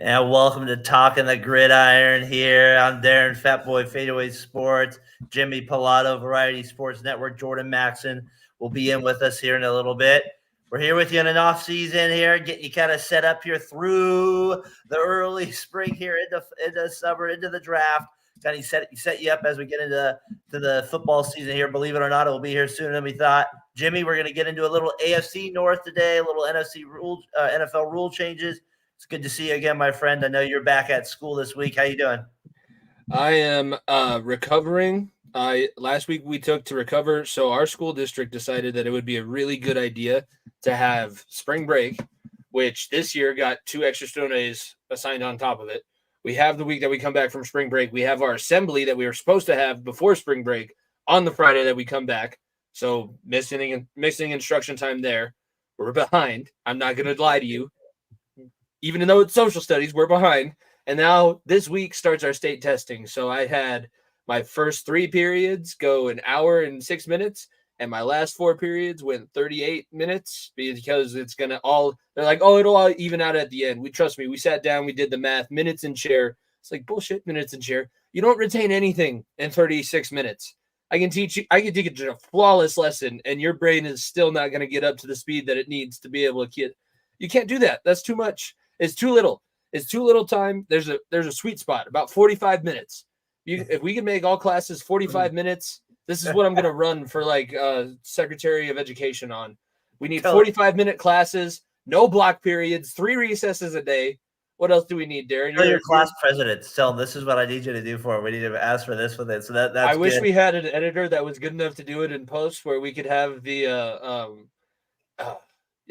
And welcome to Talkin the Gridiron here. I'm Daren, Fatboy Fadeaway Sports, Jimmy Pilato, Variety Sports Network, Jordan Maxson will be in with us here in a little bit. We're here with you in an off season here, getting you kind of set up here through the early spring here into summer, into the draft. Kind of set you up as we get into the football season here. Believe it or not, it will be here sooner than we thought. Jimmy, we're going to get into a little AFC North today, a little NFL rule changes. It's good to see you again, my friend. I know you're back at school this week. How you doing? I am recovering. Last week we took to recover, so our school district decided that it would be a really good idea to have spring break, which this year got 2 extra snow days assigned on top of it. We have the week that we come back from spring break. We have our assembly that we were supposed to have before spring break on the Friday that we come back. So missing instruction time there. We're behind. I'm not going to lie to you. Even though it's social studies, we're behind. And now this week starts our state testing. So I had my first 3 periods go an hour and 6 minutes, and my last 4 periods went 38 minutes because it's going to all – they're like, oh, it'll all even out at the end. Trust me, we sat down, we did the math, minutes in chair. It's like bullshit, minutes in chair. You don't retain anything in 36 minutes. I can teach you a flawless lesson, and your brain is still not going to get up to the speed that it needs to be able to get – you can't do that. That's too much. It's too little. It's too little time. There's a sweet spot, about 45 minutes. If we can make all classes 45 minutes, this is what I'm going to run for Secretary of Education on. We need 45-minute classes, no block periods, 3 recesses a day. What else do we need, Daren? Tell your class president. Tell them this is what I need you to do for it. We need to ask for this, for this. So that's I wish good. we had an editor that was good enough to do it in post where we could have the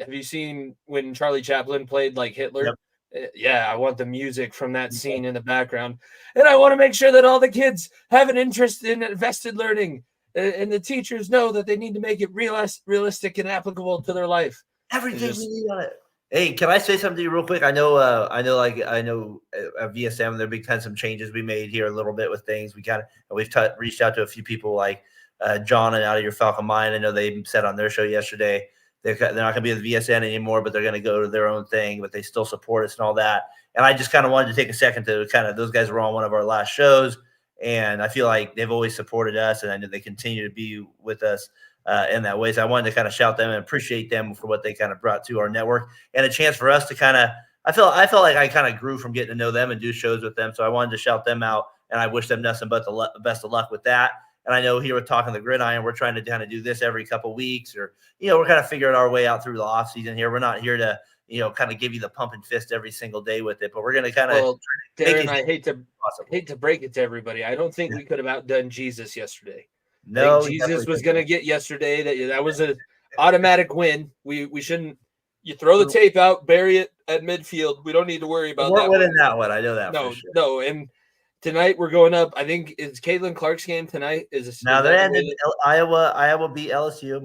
have you seen when Charlie Chaplin played like Hitler? Yep. Yeah, I want the music from that scene in the background. And I want to make sure that all the kids have an interest in vested learning. And the teachers know that they need to make it realistic and applicable to their life. Everything we need on it. Hey, can I say something to you real quick? I know at VSM there've been kind of some changes we made here a little bit with things. We've reached out to a few people like John and Out of Your Falcon Mind. I know they said on their show yesterday they're not going to be with VSN anymore, but they're going to go to their own thing, but they still support us and all that. And I just kind of wanted to take a second to those guys were on one of our last shows, and I feel like they've always supported us, and I know they continue to be with us in that way. So I wanted to kind of shout them and appreciate them for what they kind of brought to our network and a chance for us to I felt like I kind of grew from getting to know them and do shows with them. So I wanted to shout them out, and I wish them nothing but the best of luck with that. And I know here with Talking the Gridiron, we're trying to kind of do this every couple of weeks, or, we're kind of figuring our way out through the off season here. We're not here to, kind of give you the pump and fist every single day with it, but we're going to kind of. Well, Darren, I hate to break it to everybody. I don't think we could have outdone Jesus yesterday. No, Jesus was going to get yesterday. That was an automatic win. We shouldn't. You throw the tape out, bury it at midfield. We don't need to worry about that. We're winning that one. I know that. No, and. Tonight we're going up. I think it's Caitlin Clark's game tonight. Now they're ended. Iowa beat LSU.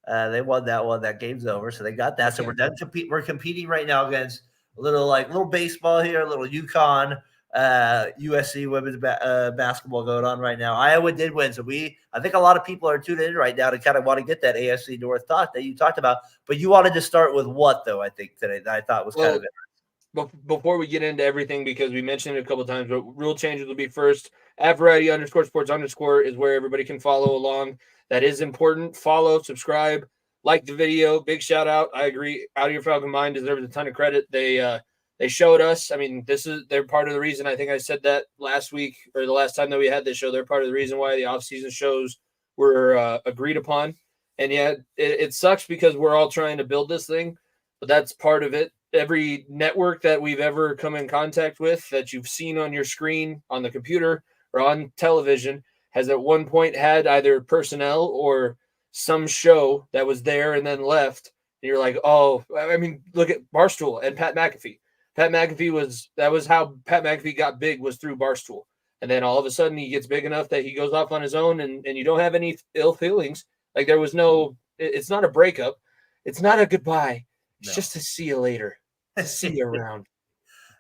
They won that one. That game's over, so they got that. So we're done. We're competing right now against a little baseball here, a little UConn, USC women's basketball going on right now. Iowa did win, so I think a lot of people are tuned in right now to kind of want to get that AFC North talk that you talked about. But you wanted to start with what though? I think today that I thought was kind of interesting. Before we get into everything, because we mentioned it a couple of times, but rule changes will be first. At Variety_Sports_ is where everybody can follow along. That is important. Follow, subscribe, like the video. Big shout out. I agree. Out of Your Falcon Mind deserves a ton of credit. They showed us. I mean, they're part of the reason. I think I said that last week or the last time that we had this show. They're part of the reason why the offseason shows were agreed upon. And yeah, it sucks because we're all trying to build this thing, but that's part of it. Every network that we've ever come in contact with that you've seen on your screen, on the computer, or on television has at one point had either personnel or some show that was there and then left. And you're like, oh, I mean, look at Barstool and Pat McAfee. That was how Pat McAfee got big, was through Barstool. And then all of a sudden he gets big enough that he goes off on his own and you don't have any ill feelings. Like there was no, it's not a breakup. It's not a goodbye. It's just to see you later. See you around.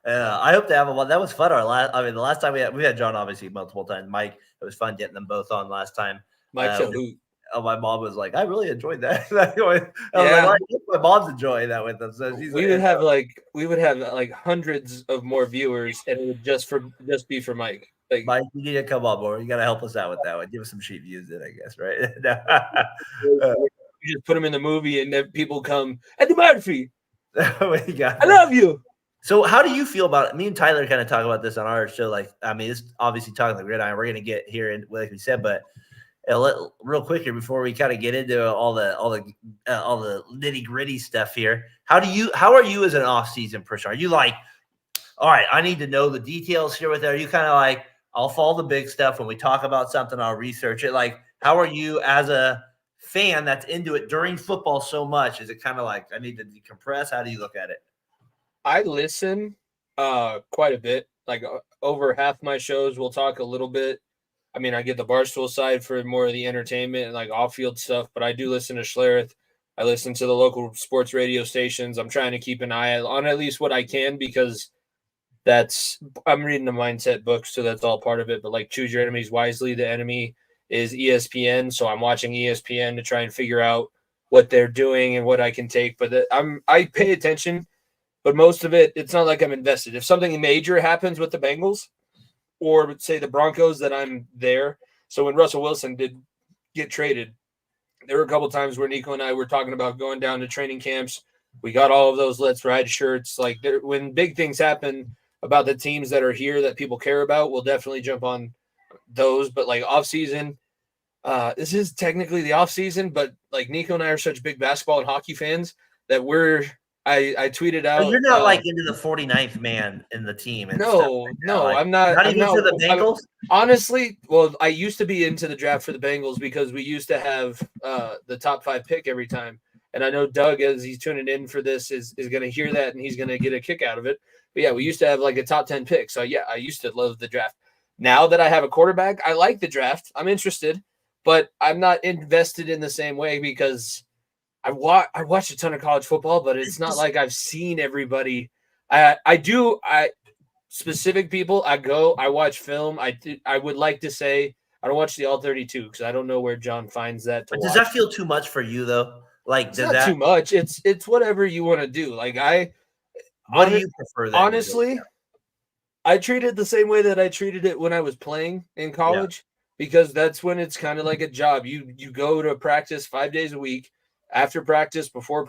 I hope to have one. That was fun. The last time we had John obviously multiple times. Mike, it was fun getting them both on last time. Mike's a hoot. my mom was like, I really enjoyed that. I was like, well, my mom's enjoying that with them. So she's we would have like hundreds of more viewers, and it would just be for Mike. Like, Mike, you need to come on more. You got to help us out with that one. Give us some sheet views in, I guess, right? You just put them in the movie, and then people come, Eddie Murphy, I love you. So how do you feel about it? Me and Tyler kind of talk about this on our show. Like, I mean, it's obviously Talking the Gridiron. We're going to get here, and like we said, but real quick here before we kind of get into all the nitty gritty stuff here. How are you as an off-season person? Are you like, all right, I need to know the details here with that? Are you kind of like, I'll follow the big stuff when we talk about something, I'll research it? Like, how are you as a fan that's into it during football so much? Is it kind of like, I need to decompress? How do you look at it? I listen quite a bit. Like over half my shows, we'll talk a little bit. I mean, I get the Barstool side for more of the entertainment and like off-field stuff, but I do listen to Schlereth. I listen to the local sports radio stations. I'm trying to keep an eye on at least what I can because I'm reading the mindset books, so that's all part of it. But like choose your enemies wisely. The enemy is ESPN, so I'm watching ESPN to try and figure out what they're doing and what I can take. But I pay attention. But most of it, it's not like I'm invested. If something major happens with the Bengals or say the Broncos, that I'm there. So when Russell Wilson did get traded, there were a couple times where Nico and I were talking about going down to training camps. We got all of those Let's Ride shirts. Like when big things happen about the teams that are here that people care about, we'll definitely jump on those. But like off season, this is technically the off season, but like Nico and I are such big basketball and hockey fans that I tweeted out. But you're not like into the 49th man in the team. And no, like, I'm not. Not even for the Bengals? Honestly, well, I used to be into the draft for the Bengals because we used to have the top 5 pick every time. And I know Doug, as he's tuning in for this, is going to hear that and he's going to get a kick out of it. But yeah, we used to have like a top 10 pick. So yeah, I used to love the draft. Now that I have a quarterback, I like the draft. I'm interested, but I'm not invested in the same way because I watched a ton of college football, but it's not like I've seen everybody. Specific people, I watch film. I would like to say I don't watch the All 32 because I don't know where John finds that. But does that feel too much for you though? Like, it's not too much. It's whatever you want to do. Like what do you prefer? Then honestly, I treat it the same way that I treated it when I was playing in college because that's when it's kind of like a job. You go to practice 5 days a week. After practice, before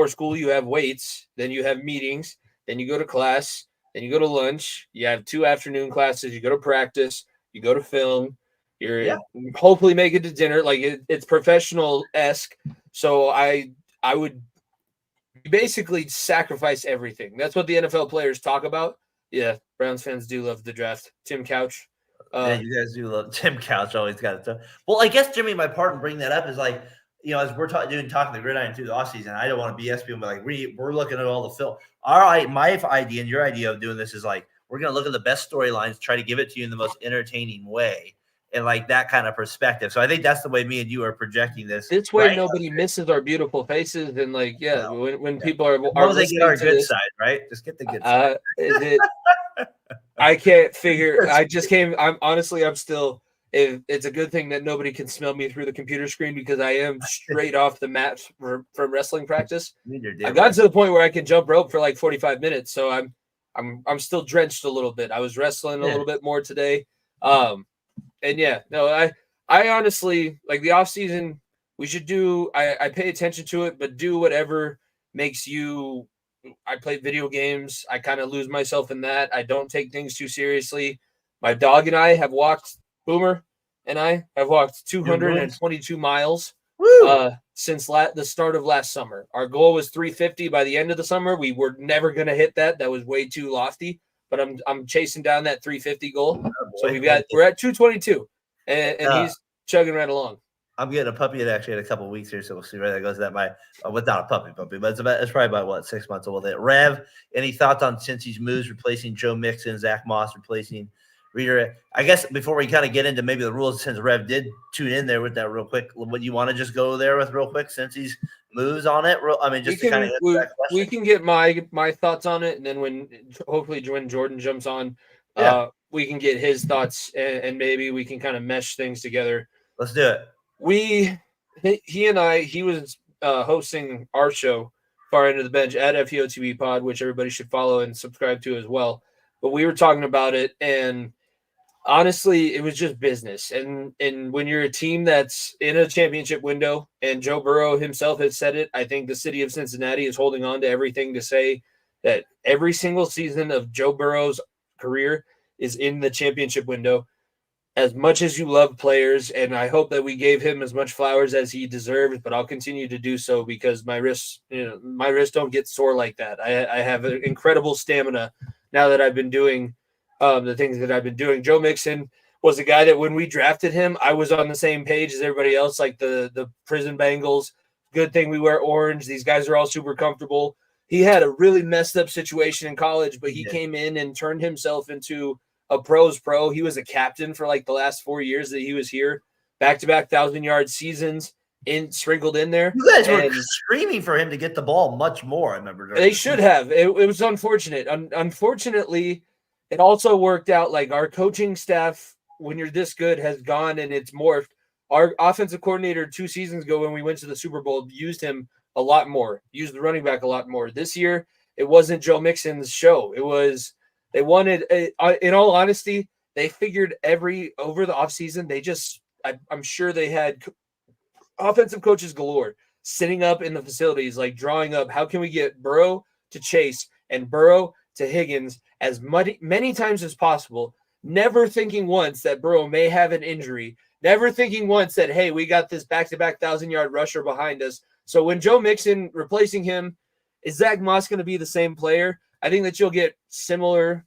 school, you have weights, then you have meetings, then you go to class, then you go to lunch, you have 2 afternoon classes, you go to practice, you go to film, hopefully make it to dinner. Like it's professional-esque. So I would basically sacrifice everything. That's what the NFL players talk about. Yeah, Browns fans do love the draft. Tim Couch. Yeah, you guys do love Tim Couch. Always got it. Well, I guess, Jimmy, my part in bringing that up is like, you know, as we're talking the Gridiron through the offseason, I don't want to BS people, but like we're looking at all the film. My idea and your idea of doing this is like we're going to look at the best storylines, try to give it to you in the most entertaining way, and like that kind of perspective. So I think that's the way me and you are projecting this. This way, nobody misses our beautiful faces, and like, when people are they get our good side, right? Just get the good side. I can't figure. I'm still. It's a good thing that nobody can smell me through the computer screen because I am straight off the mat from wrestling practice. I got to the point where I can jump rope for like 45 minutes, so I'm still drenched a little bit. I was wrestling a little bit more today, I honestly like the off season. We should do. I pay attention to it, but do whatever makes you. I play video games. I kind of lose myself in that. I don't take things too seriously. My dog and I have walked. Boomer and I have walked 222 miles since the start of last summer. Our goal was 350 by the end of the summer. We were never going to hit that. That was way too lofty, but I'm chasing down that 350 goll. So we're at 222 and he's chugging right along. I'm getting a puppy actually in a couple of weeks here, so we'll see where that goes. That might without a puppy, but it's probably about what 6 months old. Rev, any thoughts on Cincy's moves replacing Joe Mixon, Zach Moss replacing Reader? I guess before we kind of get into maybe the rules, since Rev did tune in there with that real quick, would you want to just go there with real quick since he's moves on it? We can get my thoughts on it, and then when Jordan jumps on, we can get his thoughts, and maybe we can kind of mesh things together. Let's do it. He was hosting our show, Far End of the Bench, at FEOTB Pod, which everybody should follow and subscribe to as well. But we were talking about it, and honestly, it was just business. And when you're a team that's in a championship window, and Joe Burrow himself has said it, I think the city of Cincinnati is holding on to everything to say that every single season of Joe Burrow's career is in the championship window. As much as you love players, and I hope that we gave him as much flowers as he deserved, but I'll continue to do so because my wrists don't get sore like that. I have an incredible stamina now that I've been doing the things that I've been doing. Joe Mixon was a guy that when we drafted him, I was on the same page as everybody else, like the prison Bengals. Good thing we wear orange. These guys are all super comfortable. He had a really messed up situation in college, but he came in and turned himself into a pro's pro. He was a captain for like the last 4 years that he was here. Back-to-back 1,000-yard seasons sprinkled in there. You guys were screaming for him to get the ball much more, I remember. They should have. It was unfortunate. Unfortunately, it also worked out like our coaching staff, when you're this good, has gone and it's morphed. Our offensive coordinator 2 seasons ago when we went to the Super Bowl used him a lot more, used the running back a lot more. This year, it wasn't Joe Mixon's show. It was they wanted, in all honesty, they figured over the offseason, I'm sure they had offensive coaches galore sitting up in the facilities, like drawing up, how can we get Burrow to Chase and Burrow to Higgins as many times as possible, never thinking once that Burrow may have an injury, never thinking once that, hey, we got this back-to-back 1,000-yard rusher behind us. So when Joe Mixon replacing him, is Zach Moss going to be the same player? I think that you'll get similar.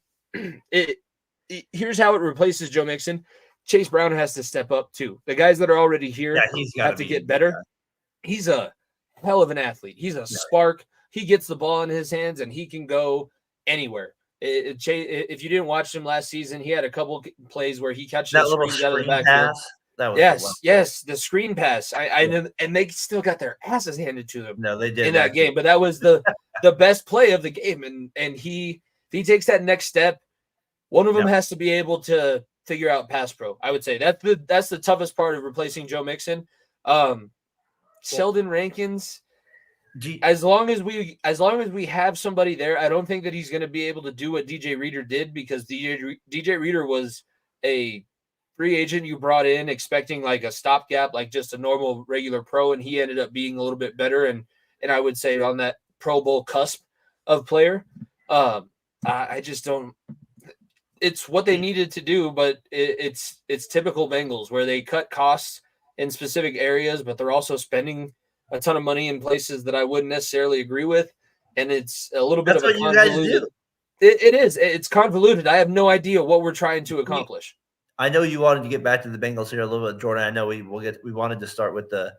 Here's how it replaces Joe Mixon. Chase Brown has to step up too. The guys that are already here have to get better. He's a hell of an athlete. He's a spark. He gets the ball in his hands and he can go anywhere. If you didn't watch him last season, he had a couple plays where he catches that little screen pass. Yes, the screen pass. And they still got their asses handed to them. No, they did in that game, but that was the best play of the game. And if he takes that next step, one of them has to be able to figure out pass pro. I would say that's the toughest part of replacing Joe Mixon. Sheldon Rankins. As long as we have somebody there, I don't think that he's going to be able to do what DJ Reader did, because DJ Reader was a free agent you brought in expecting like a stopgap, like just a normal regular pro, and he ended up being a little bit better and I would say on that Pro Bowl cusp of player. I just don't. It's what they needed to do, but it's typical Bengals where they cut costs in specific areas, but they're also spending a ton of money in places that I wouldn't necessarily agree with, and it's a little bit of a convoluted. It is. It's convoluted. I have no idea what we're trying to accomplish. I know you wanted to get back to the Bengals here a little bit, Jordan. I know we wanted to start with the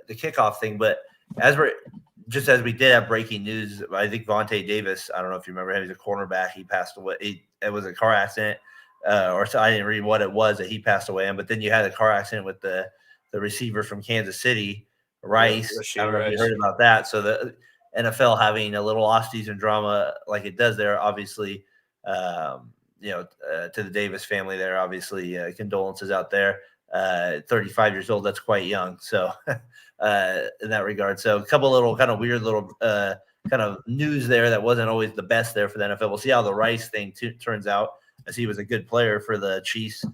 kickoff thing, but as we did have breaking news, I think Vontae Davis, I don't know if you remember him, he's a cornerback. He passed away. It was a car accident, or so I didn't read what it was that he passed away in. But then you had a car accident with the receiver from Kansas City, Rice. I don't know if you heard about that. So the NFL having a little off-season drama like it does there, obviously, to the Davis family there, obviously, condolences out there. 35 years old, that's quite young. So in that regard, so a couple little kind of weird little kind of news there that wasn't always the best there for the NFL. We'll see how the Rice thing turns out, as he was a good player for the Chiefs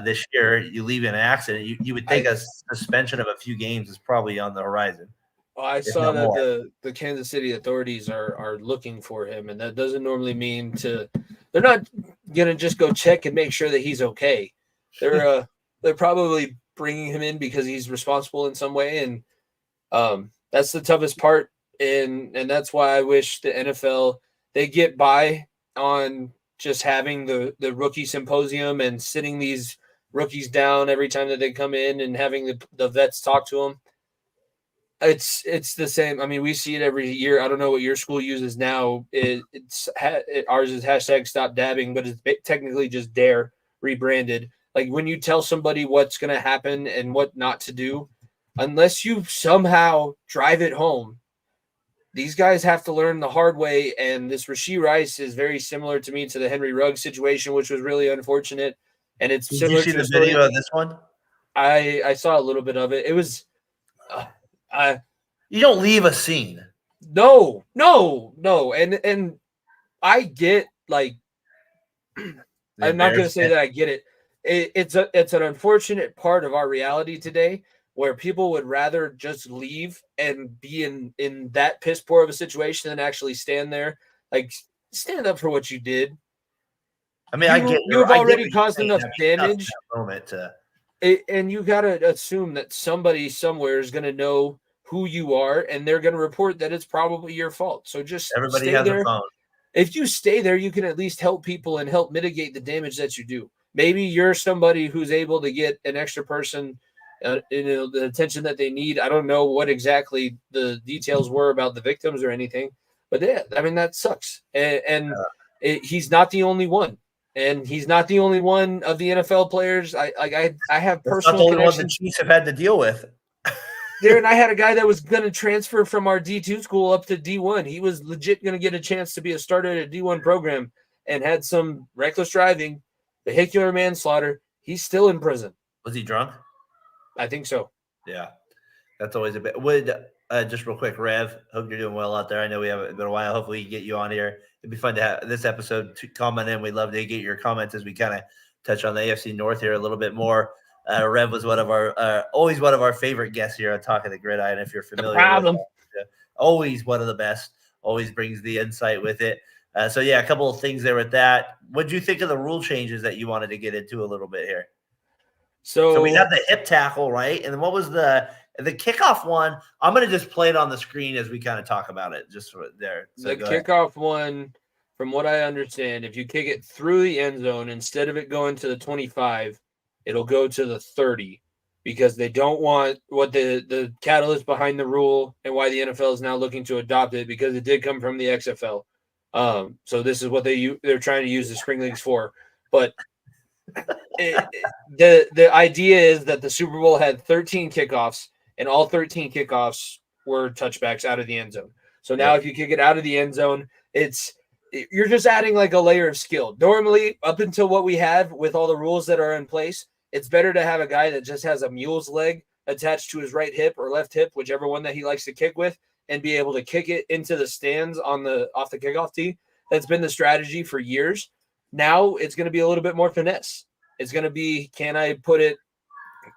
this year. You leave in an accident, you would think a suspension of a few games is probably on the horizon. Well, I saw that the Kansas City authorities are looking for him, and that doesn't normally mean they're not gonna just go check and make sure that he's okay. They're probably bringing him in because he's responsible in some way, and that's the toughest part. And that's why I wish the NFL, they get by on just having the rookie symposium and sitting these rookies down every time that they come in and having the vets talk to them. It's the same. I mean, we see it every year. I don't know what your school uses now. Ours is #StopDabbing, but it's technically just Dare rebranded. Like when you tell somebody what's going to happen and what not to do, unless you somehow drive it home, these guys have to learn the hard way. And this Rashee Rice is very similar to me to the Henry Ruggs situation, which was really unfortunate. And it's Did similar you see to the a story. video of this one? I saw a little bit of it. It was, you don't leave a scene. No. And I get like, I'm not going to say that I get it. It's an unfortunate part of our reality today where people would rather just leave and be in that piss poor of a situation than actually stand there. Like, stand up for what you did. I mean, you've already caused enough damage. Moment and you got to assume that somebody somewhere is going to know who you are, and they're going to report that it's probably your fault. So just everybody stay has there. a phone. If you stay there, you can at least help people and help mitigate the damage that you do. Maybe you're somebody who's able to get an extra person the attention that they need. I don't know what exactly the details were about the victims or anything, but yeah, I mean, that sucks. And he's not the only one. And he's not the only one of the NFL players. I have personal connections. Not the only one the Chiefs have had to deal with. Darren, I had a guy that was going to transfer from our D2 school up to D1. He was legit going to get a chance to be a starter at a D1 program and had some reckless driving, vehicular manslaughter. He's still in prison. Was he drunk? I think so. Yeah. That's always a bit. Would just real quick, Rev, hope you're doing well out there. I know we haven't been a while. Hopefully we can get you on here. It'd be fun to have this episode to comment in. We'd love to get your comments as we kind of touch on the AFC North here a little bit more. Rev was one of our always one of our favorite guests here on Talkin the Gridiron. If you're familiar, with it, always one of the best. Always brings the insight with it. So yeah, a couple of things there with that. What did you think of the rule changes that you wanted to get into a little bit here? So we have the hip tackle, right? And then what was the kickoff one? I'm going to just play it on the screen as we kind of talk about it, just there. So the kickoff one, from what I understand, if you kick it through the end zone instead of it going to the 25. It'll go to the 30 because they don't want what the catalyst behind the rule and why the NFL is now looking to adopt it, because it did come from the XFL. So this is what they're trying to use the spring leagues for. But the idea is that the Super Bowl had 13 kickoffs, and all 13 kickoffs were touchbacks out of the end zone. So now if you kick it out of the end zone, you're just adding like a layer of skill. Normally, up until what we have with all the rules that are in place, it's better to have a guy that just has a mule's leg attached to his right hip or left hip, whichever one that he likes to kick with, and be able to kick it into the stands off the kickoff tee. That's been the strategy for years. Now it's going to be a little bit more finesse. It's going to be, can I put it?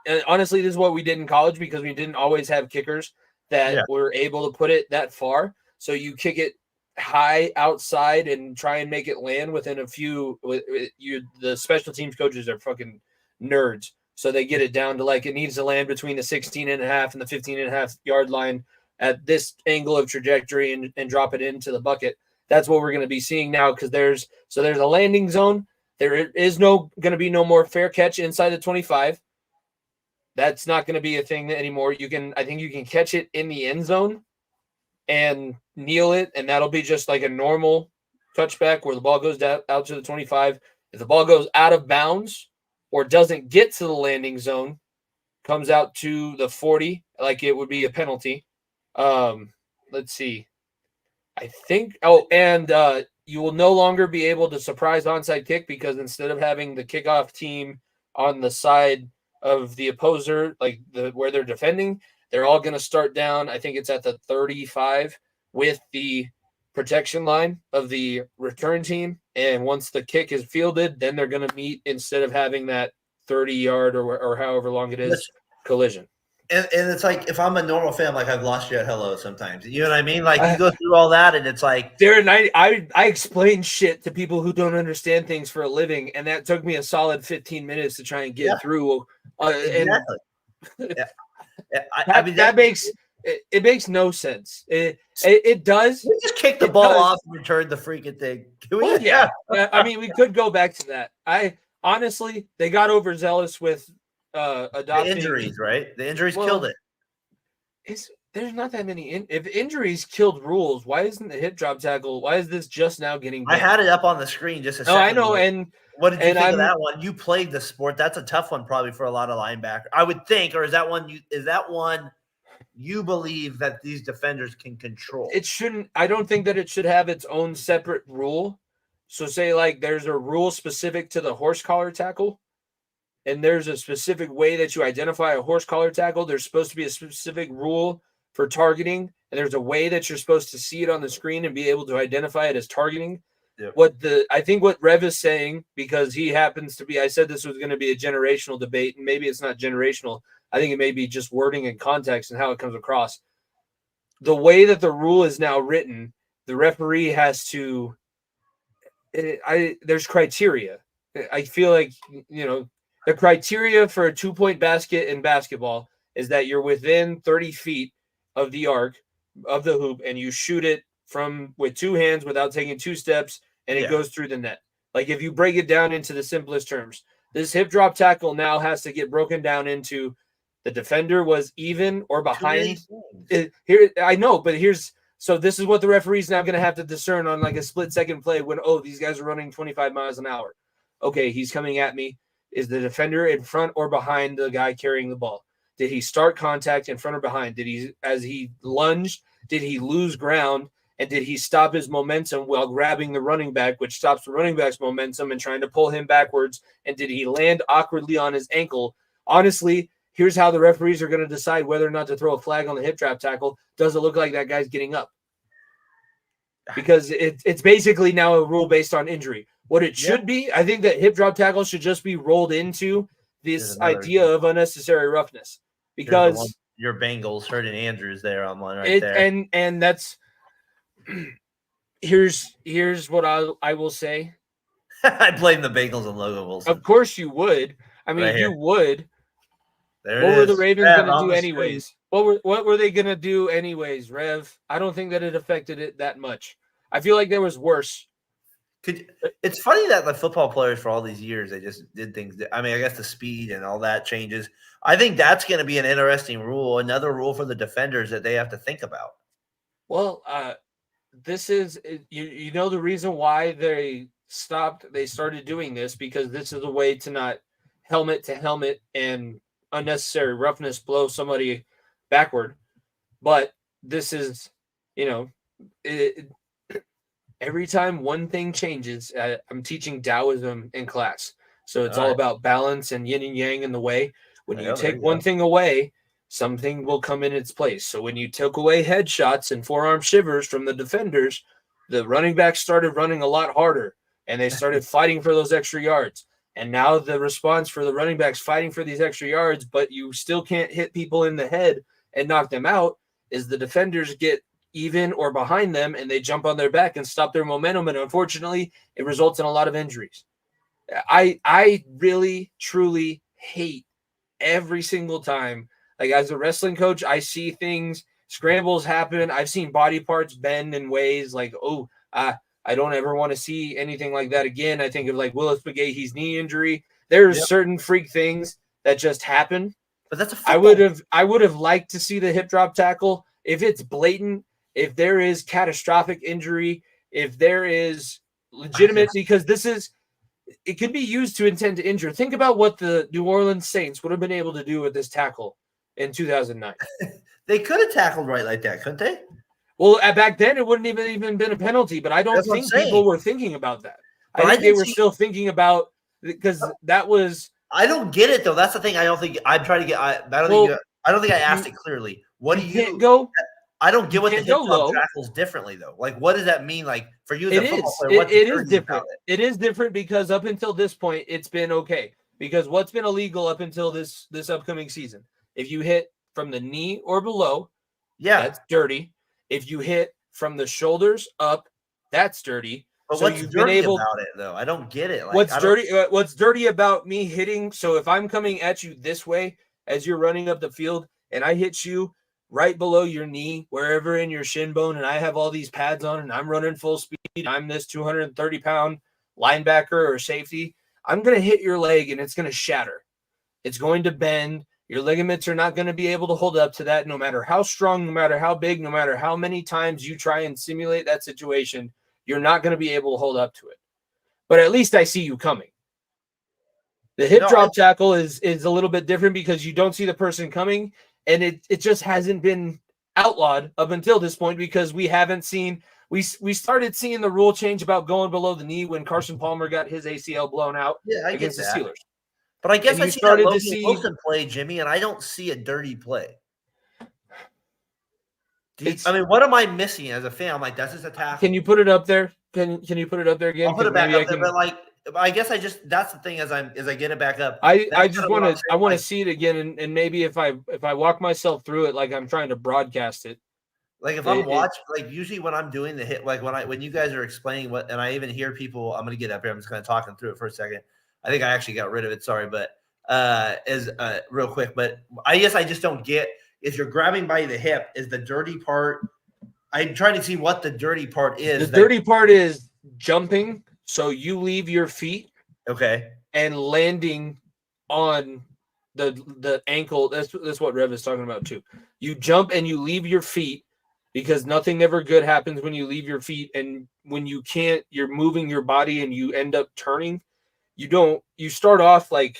And honestly, this is what we did in college because we didn't always have kickers that were able to put it that far. So you kick it high outside and try and make it land within a few. The special teams coaches are fucking nerds, so they get it down to like it needs to land between the 16.5 and the 15.5 yard line at this angle of trajectory and drop it into the bucket. That's what we're going to be seeing now, because there's a landing zone. There is going to be no more fair catch inside the 25. That's not going to be a thing anymore. I think you can catch it in the end zone and kneel it, and that'll be just like a normal touchback where the ball goes out to the 25. If the ball goes out of bounds or doesn't get to the landing zone, comes out to the 40, like it would be a penalty. Let's see. I think, you will no longer be able to surprise onside kick, because instead of having the kickoff team on the side of the opposer, like where they're defending, they're all going to start down. I think it's at the 35 with the protection line of the return team. And once the kick is fielded, then they're going to meet, instead of having that 30-yard or however long it is, collision. And it's like, if I'm a normal fan, like, I've lost you at hello sometimes. You know what I mean? Like, you go through all that, and it's like, Darren, I explain shit to people who don't understand things for a living, and that took me a solid 15 minutes to try and get through. Exactly. It makes no sense. It does. We just kick the ball off and return the freaking thing. I mean, we could go back to that. Honestly, they got overzealous with adopting the injuries, right? The injuries killed it. There's not that many. If injuries killed rules, why isn't the hip drop tackle? Why is this just now getting banned? I had it up on the screen just a second. I know. And what did you think of that one? You played the sport. That's a tough one, probably, for a lot of linebackers, I would think. Or is that one you believe that these defenders can control? It shouldn't. I don't think that it should have its own separate rule. So say like there's a rule specific to the horse collar tackle, and there's a specific way that you identify a horse collar tackle. There's supposed to be a specific rule for targeting, and there's a way that you're supposed to see it on the screen and be able to identify it as targeting. Yep. I think what Rev is saying, because he happens to be, I said this was going to be a generational debate, and maybe it's not generational. I think it may be just wording and context and how it comes across. The way that the rule is now written, the referee has to, there's criteria. I feel like, the criteria for a 2-point basket in basketball is that you're within 30 feet of the arc of the hoop and you shoot it with 2 hands without taking 2 steps, and it goes through the net. Like, if you break it down into the simplest terms, this hip drop tackle now has to get broken down into the defender was even or behind. Here, I know, but so this is what the referee's now going to have to discern on like a split-second play when, these guys are running 25 miles an hour. Okay, he's coming at me. Is the defender in front or behind the guy carrying the ball? Did he start contact in front or behind? As he lunged, did he lose ground? And did he stop his momentum while grabbing the running back, which stops the running back's momentum and trying to pull him backwards? And did he land awkwardly on his ankle? Honestly, here's how the referees are going to decide whether or not to throw a flag on the hip drop tackle. Does it look like that guy's getting up? Because it's basically now a rule based on injury. What it should be, I think that hip drop tackle should just be rolled into this idea of unnecessary roughness. Because your Bengals hurting Andrews there on one there. And that's here's what I will say. I blame the Bengals and Logan Wilson. Of course you would. I mean, you would. What were the Ravens going to do anyways? What were they going to do anyways, Rev? I don't think that it affected it that much. I feel like there was worse. It's funny that the football players for all these years, they just did things. I mean, I guess the speed and all that changes. I think that's going to be an interesting rule, another rule for the defenders that they have to think about. Well, this is, the reason why they started doing this, because this is a way to not helmet to helmet and unnecessary roughness blow somebody backward. But this is, every time one thing changes, I'm teaching Taoism in class. So it's all about balance and yin and yang in the way. When you take one thing away, something will come in its place. So when you took away headshots and forearm shivers from the defenders, the running backs started running a lot harder, and they started fighting for those extra yards. And now the response for the running backs fighting for these extra yards, but you still can't hit people in the head and knock them out, is the defenders get even or behind them, and they jump on their back and stop their momentum. And unfortunately, it results in a lot of injuries. I really, truly hate every single time. Like, as a wrestling coach, I see things, scrambles happen. I've seen body parts bend in ways like, I don't ever want to see anything like that again. I think of like Willis McGahee's knee injury. There's certain freak things that just happen. But that's I would have liked to see the hip drop tackle. If it's blatant, if there is catastrophic injury, if there is legitimate, because it can be used to intend to injure. Think about what the New Orleans Saints would have been able to do with this tackle in 2009. They could have tackled right like that, couldn't they? Well, back then it wouldn't even been a penalty, but I don't think people were thinking about that. I think they were still thinking about, because that was. I don't get it though. That's the thing. I don't think I don't think I asked it clearly. What do you go? I don't get what the hip drop tackles differently though. Like, what does that mean? Like, for you as a football player, it is different. It is different because up until this point, it's been okay. Because what's been illegal up until this upcoming season? If you hit from the knee or below, that's dirty. If you hit from the shoulders up, that's dirty. But so what's dirty about it, though? I don't get it. Like, what's dirty about me hitting? So if I'm coming at you this way as you're running up the field and I hit you right below your knee, wherever in your shin bone, and I have all these pads on and I'm running full speed, I'm this 230-pound linebacker or safety, I'm going to hit your leg and it's going to shatter. It's going to bend. Your ligaments are not going to be able to hold up to that, no matter how strong, no matter how big, no matter how many times you try and simulate that situation, you're not going to be able to hold up to it. But at least I see you coming. The hip drop tackle is a little bit different because you don't see the person coming, and it just hasn't been outlawed up until this point because we haven't seen we started seeing the rule change about going below the knee when Carson Palmer got his ACL blown out against the Steelers. But I guess And I you see that started to Logan see Wilson play, Jimmy, and I don't see a dirty play. it's. I mean, what am I missing as a fan? I'm like, that's just a tackle. Can you put it up there? Can you put it up there again? I'll put it 'Cause back maybe up there, but like, I guess that's the thing as I get it back up. I That's just kind of what I'm want to saying, like, see it again, and maybe if I walk myself through it like I'm trying to broadcast it. like if I'm watching, like usually when I'm doing the hit, like when you guys are explaining what, and I even hear people, I'm gonna get up here. I'm just kind of talking through it for a second. I think I actually got rid of it. Sorry, but is real quick. But I guess I just don't get if you're grabbing by the hip, is the dirty part. I'm trying to see what the dirty part is. The dirty part is jumping, so you leave your feet Okay. and landing on the ankle. That's what Rev is talking about too. You jump and you leave your feet because nothing ever good happens when you leave your feet, and when you can't, you're moving your body and you end up turning. You start off like,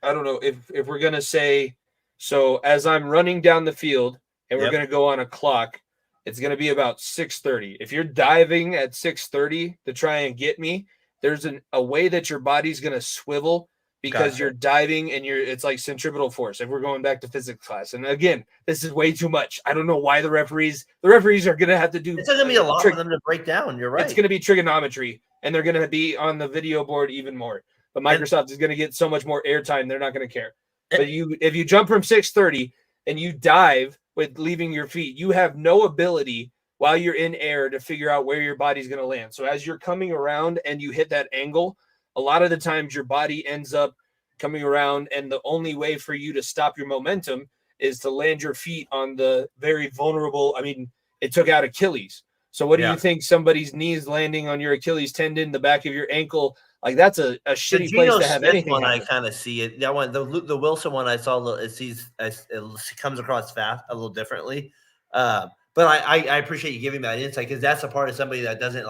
I don't know if we're gonna say, so as I'm running down the field and we're gonna go on a clock, it's gonna be about 6:30. If you're diving at 6:30 to try and get me, there's a way that your body's gonna swivel because you're diving and it's like centripetal force. If we're going back to physics class, and again, this is way too much. I don't know why the referees are gonna have to do. It's gonna be a lot for them to break down. You're right. It's gonna be trigonometry, and they're gonna be on the video board even more. But Microsoft is gonna get so much more airtime, they're not gonna care. But if you jump from 6:30 and you dive with leaving your feet, you have no ability while you're in air to figure out where your body's going to land. So as you're coming around and you hit that angle, a lot of the times your body ends up coming around, and the only way for you to stop your momentum is to land your feet on the very vulnerable. I mean, it took out Achilles. So what do you think somebody's knees landing on your Achilles tendon, the back of your ankle? Like that's a shitty place to have anything one. happen. I kind of see it. That one, the Wilson one, I saw. It comes across fast a little differently. But I appreciate you giving that insight, because that's a part of somebody that didn't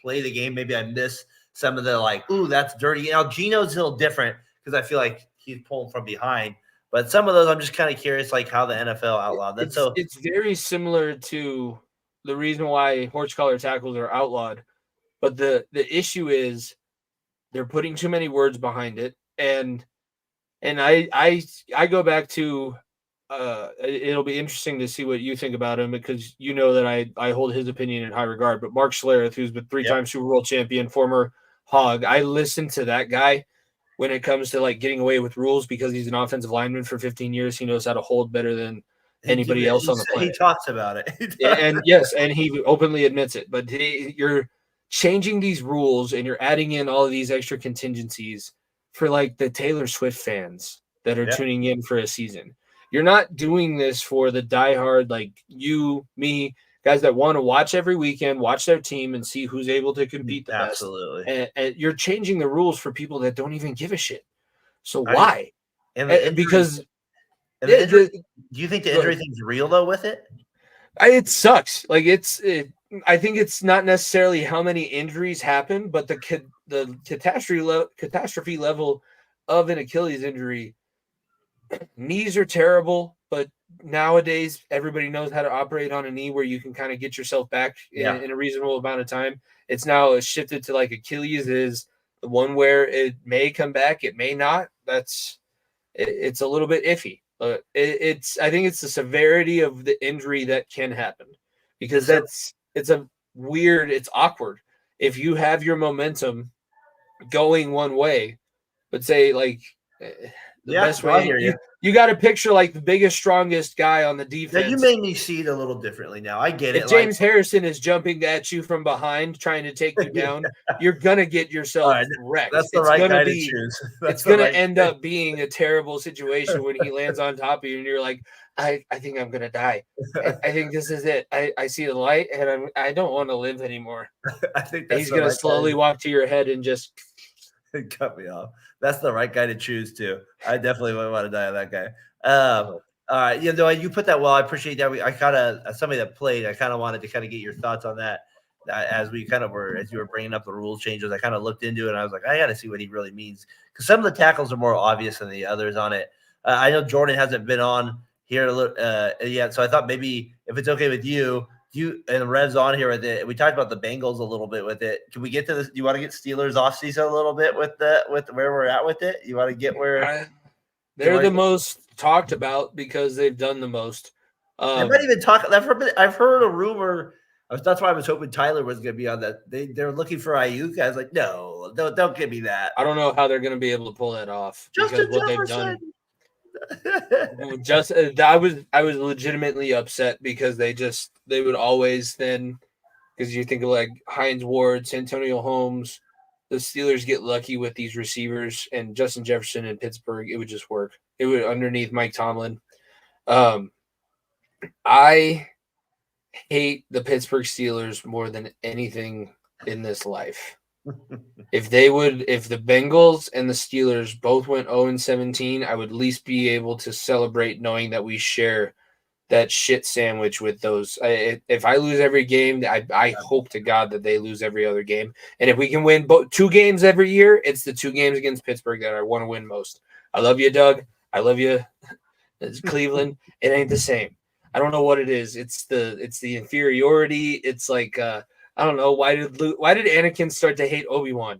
play the game. Maybe I miss some of the ooh, that's dirty. Now Gino's a little different because I feel like he's pulling from behind. But some of those, I'm just kind of curious, how the NFL outlawed that. It's very similar to the reason why horse collar tackles are outlawed, but the issue is they're putting too many words behind it, and I go back to it'll be interesting to see what you think about him, because you know that I hold his opinion in high regard. But Mark Schlereth, who's been 3-time Super Bowl champion, former Hog, I listen to that guy when it comes to getting away with rules, because he's an offensive lineman for 15 years. He knows how to hold better than anybody else on the planet. He talks about it. And yes, and he openly admits it. But you're changing these rules and you're adding in all of these extra contingencies for the Taylor Swift fans that are tuning in for a season. You're not doing this for the diehard, you, me, guys that want to watch every weekend, watch their team and see who's able to compete the best. Absolutely. And you're changing the rules for people that don't even give a shit. So why? Because do you think the injury thing's real though with it? It sucks. I think it's not necessarily how many injuries happen, but the catastrophe level of an Achilles injury. Knees are terrible, but nowadays everybody knows how to operate on a knee where you can kind of get yourself back in a reasonable amount of time. It's now shifted to Achilles is the one where it may come back, it may not. It's a little bit iffy. I think it's the severity of the injury that can happen, because it's awkward. If you have your momentum going one way, but say best way, you got to picture the biggest, strongest guy on the defense. Yeah, you made me see it a little differently now. I get it. If James Harrison is jumping at you from behind, trying to take you down, you're gonna get yourself wrecked. That's the right guy to choose. It's gonna end up being a terrible situation when he lands on top of you, and you're like, I think I'm gonna die. I think this is it. I see the light, and I don't want to live anymore. I think he's gonna slowly walk to your head and just cut me off. That's the right guy to choose too. I definitely wouldn't want to die on that guy. All right, you put that well. I appreciate that. I kind of, somebody that played, I kind of wanted to kind of get your thoughts on that. As you were bringing up the rule changes, I kind of looked into it and I was like, I got to see what he really means, because some of the tackles are more obvious than the others on it. I know Jordan hasn't been on here yet, so I thought maybe if it's okay with you, you and Rev's on here with it. We talked about the Bengals a little bit with it. Can we get to this? Do you want to get Steelers off season a little bit with where we're at with it? You want to get where they're the most talked about because they've done the most. They might even talk. I've heard a rumor. That's why I was hoping Tyler was going to be on that. They're looking for Ayuk. I was like, no, don't give me that. I don't know how they're going to be able to pull that off. Justin what Jefferson. They've done. I was legitimately upset because they would always then, because you think of like Hines Ward, Santonio Holmes, the Steelers get lucky with these receivers, and Justin Jefferson in Pittsburgh, it would just work. It would underneath Mike Tomlin. I hate the Pittsburgh Steelers more than anything in this life. If the Bengals and the Steelers both went 0-17, I would at least be able to celebrate knowing that we share that shit sandwich with those. If I lose every game, I hope to God that they lose every other game. And if we can win 2 games every year, it's the 2 games against Pittsburgh that I want to win most. I love you, Doug. I love you. It's Cleveland. It ain't the same. I don't know what it is. It's the inferiority. It's like I don't know why did Anakin start to hate Obi-Wan?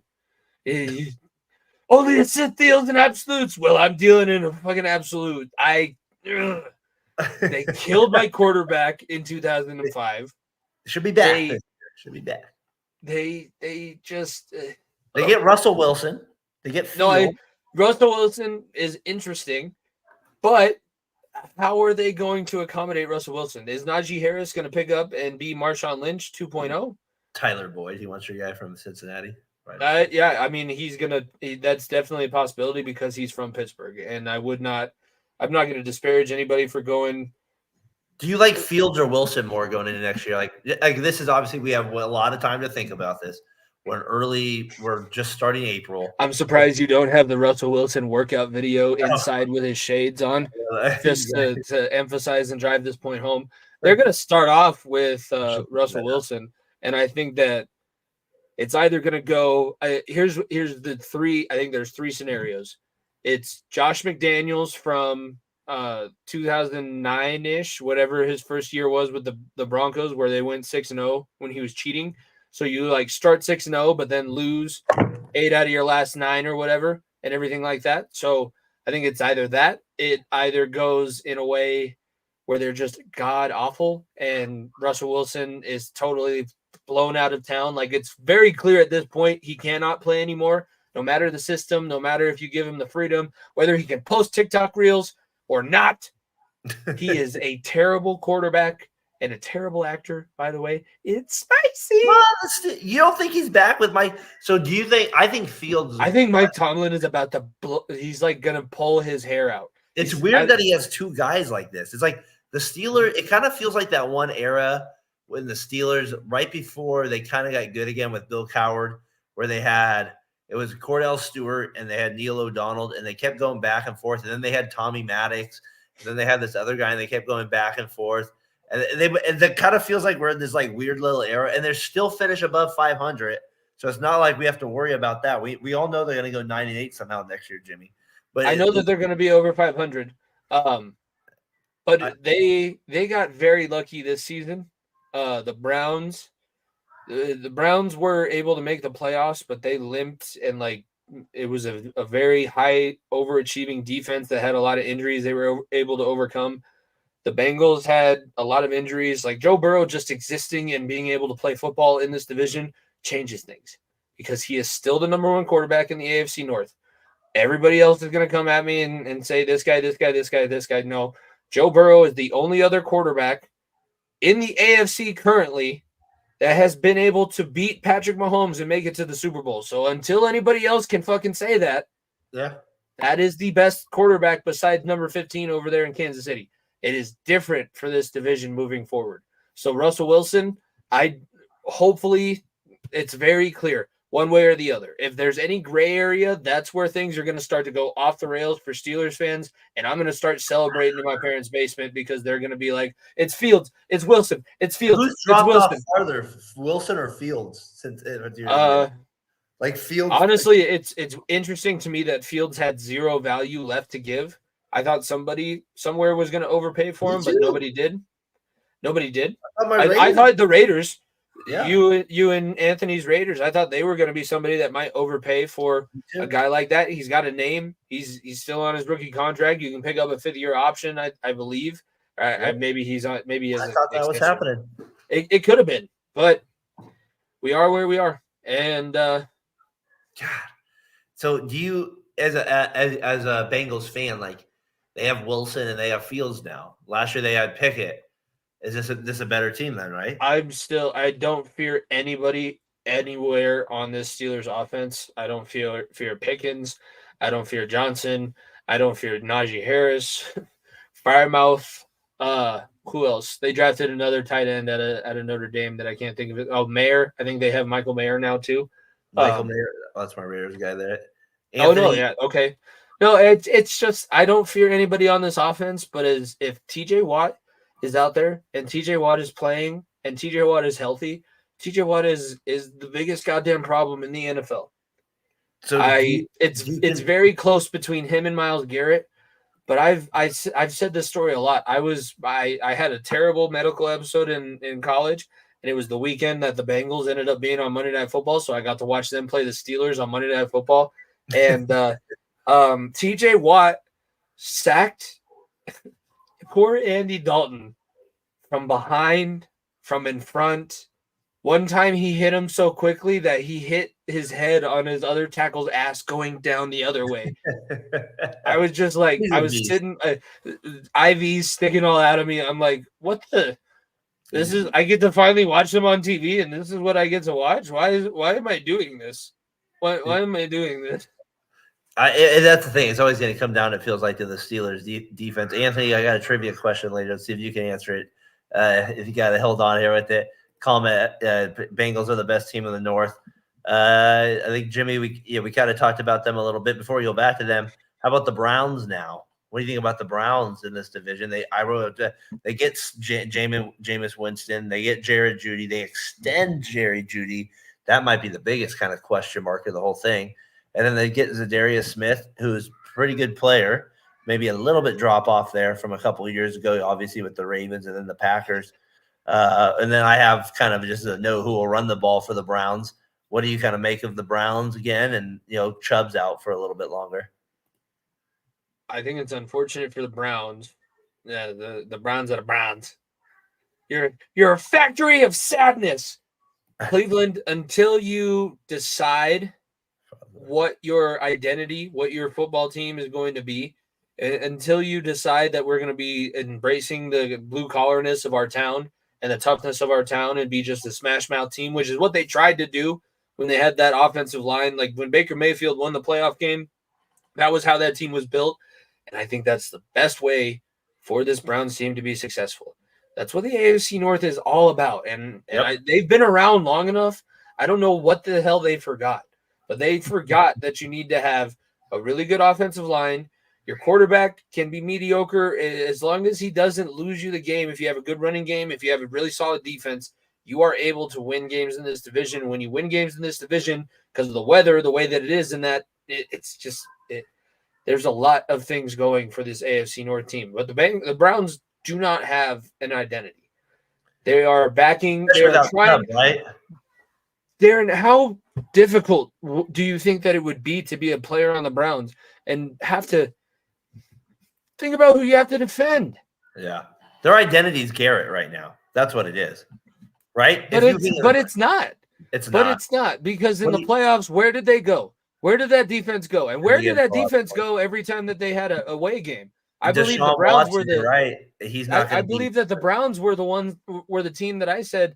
Only the Sith deals in absolutes. Well, I'm dealing in a fucking absolute. They killed my quarterback in 2005. Should be back. Should be back. They just they get Russell Wilson. They get Russell Wilson is interesting, but how are they going to accommodate Russell Wilson? Is Najee Harris going to pick up and be Marshawn Lynch 2.0? Tyler Boyd, he wants your guy from Cincinnati. Right? Yeah, I mean that's definitely a possibility because he's from Pittsburgh, and I'm not going to disparage anybody for going. Do you like Fields or Wilson more going into next year? Like this is obviously we have a lot of time to think about this. We're just starting April. I'm surprised you don't have the Russell Wilson workout video inside with his shades on, just to emphasize and drive this point home. They're going to start off with Russell Wilson, and I think that it's either going to go. Here's the 3. I think there's 3 scenarios. It's Josh McDaniels from 2009-ish, whatever his first year was with the Broncos, where they went 6-0 when he was cheating. So you like start 6-0, but then lose 8 out of your last 9 or whatever, and everything like that. So I think it's either that. It either goes in a way where they're just god awful, and Russell Wilson is totally blown out of town. Like it's very clear at this point he cannot play anymore. No matter the system, no matter if you give him the freedom, whether he can post TikTok reels or not, he is a terrible quarterback. And a terrible actor, by the way. It's spicy. Well, you don't think he's back with Mike? So do you think? I think Fields. I think Mike Tomlin is about to. He's like gonna pull his hair out. It's weird that he has 2 guys like this. It's like the Steelers. It kind of feels like that one era when the Steelers, right before they kind of got good again with Bill Coward, where it was Cordell Stewart and they had Neil O'Donnell, and they kept going back and forth, and then they had Tommy Maddox, and then they had this other guy, and they kept going back and forth. And it kind of feels like we're in this like weird little era, and they're still finish above 500. So it's not like we have to worry about that. We all know they're going to go 9-8 somehow next year, Jimmy. But I know that they're going to be over 500. But they got very lucky this season. The Browns were able to make the playoffs, but they limped, and like it was a very high overachieving defense that had a lot of injuries they were able to overcome. The Bengals had a lot of injuries. Like Joe Burrow just existing and being able to play football in this division changes things because he is still the number 1 quarterback in the AFC North. Everybody else is going to come at me and say this guy. No, Joe Burrow is the only other quarterback in the AFC currently that has been able to beat Patrick Mahomes and make it to the Super Bowl. So until anybody else can fucking say that, that is the best quarterback besides number 15 over there in Kansas City. It is different for this division moving forward. So Russell Wilson, hopefully it's very clear one way or the other. If there's any gray area, that's where things are going to start to go off the rails for Steelers fans. And I'm going to start celebrating in my parents' basement because they're going to be like, it's Fields, it's Wilson, it's Fields. Who's dropped off farther, Wilson or Fields? Since like Fields. Honestly, it's interesting to me that Fields had 0 value left to give. I thought somebody somewhere was going to overpay for him, but nobody did. Nobody did. I I thought the Raiders, Yeah. you and Anthony's Raiders, I thought they were going to be somebody that might overpay for a guy like that. He's got a name. He's still on his rookie contract. You can pick up a 5th-year option, I believe. Maybe he's on. Maybe he has. I thought that was happening. It could have been, but we are where we are. And God. So do you, as a Bengals fan, like they have Wilson and they have Fields now. Last year they had Pickett. Is this a better team then, right? I don't fear anybody anywhere on this Steelers offense. I don't fear Pickens. I don't fear Johnson. I don't fear Najee Harris. Firemouth. Who else? They drafted another tight end at a Notre Dame that I can't think of it. Oh, Mayer. I think they have Michael Mayer now too. Michael Mayer. Oh, that's my Raiders guy there. Anthony. Oh no, yeah, okay. No, it's just I don't fear anybody on this offense, but if TJ Watt is out there and TJ Watt is playing and TJ Watt is healthy, TJ Watt is the biggest goddamn problem in the NFL. So it's very close between him and Myles Garrett. But I've said this story a lot. I had a terrible medical episode in college, and it was the weekend that the Bengals ended up being on Monday Night Football, so I got to watch them play the Steelers on Monday Night Football. And T.J. Watt sacked poor Andy Dalton from behind, from in front. One time he hit him so quickly that he hit his head on his other tackle's ass going down the other way. I was just like, I was sitting, IVs sticking all out of me. I'm like, what the? This is, I get to finally watch them on TV, and this is what I get to watch? Why am I doing this? Why am I doing this? That's the thing. It's always going to come down, it feels like, to the Steelers defense. Anthony, I got a trivia question later. Let's see if you can answer it. If you got to hold on here with it. Comment, Bengals are the best team in the North. I think, Jimmy, we kind of talked about them a little bit before we go back to them. How about the Browns now? What do you think about the Browns in this division? They get Jameis Winston. They get Jared Jeudy. They extend Jerry Jeudy. That might be the biggest kind of question mark of the whole thing. And then they get Zadarius Smith, who's a pretty good player. Maybe a little bit drop off there from a couple of years ago, obviously with the Ravens and then the Packers. And then I have kind of just a know who will run the ball for the Browns. What do you kind of make of the Browns again? And, Chubb's out for a little bit longer. I think it's unfortunate for the Browns. Yeah, the Browns are the Browns. You're a factory of sadness, Cleveland, until you decide what your identity, what your football team is going to be, until you decide that we're going to be embracing the blue-collarness of our town and the toughness of our town and be just a smash-mouth team, which is what they tried to do when they had that offensive line. Like when Baker Mayfield won the playoff game, that was how that team was built. And I think that's the best way for this Browns team to be successful. That's what the AFC North is all about. And they've been around long enough. I don't know what the hell they forgot, but they forgot that you need to have a really good offensive line. Your quarterback can be mediocre as long as he doesn't lose you the game. If you have a good running game, if you have a really solid defense, you are able to win games in this division. When you win games in this division, because of the weather, the way that it is, and that there's a lot of things going for this AFC North team. But the Browns do not have an identity. They are backing. They are trying. Right? Daren, how difficult do you think that it would be to be a player on the Browns and have to think about who you have to defend? Yeah. Their identity is Garrett right now. That's what it is. Right? But it's not. It's not because in the playoffs, where did they go? Where did that defense go? And where did that defense go every time that they had a away game? I believe the Browns were the right. He's not. I believe that the Browns were the team that I said,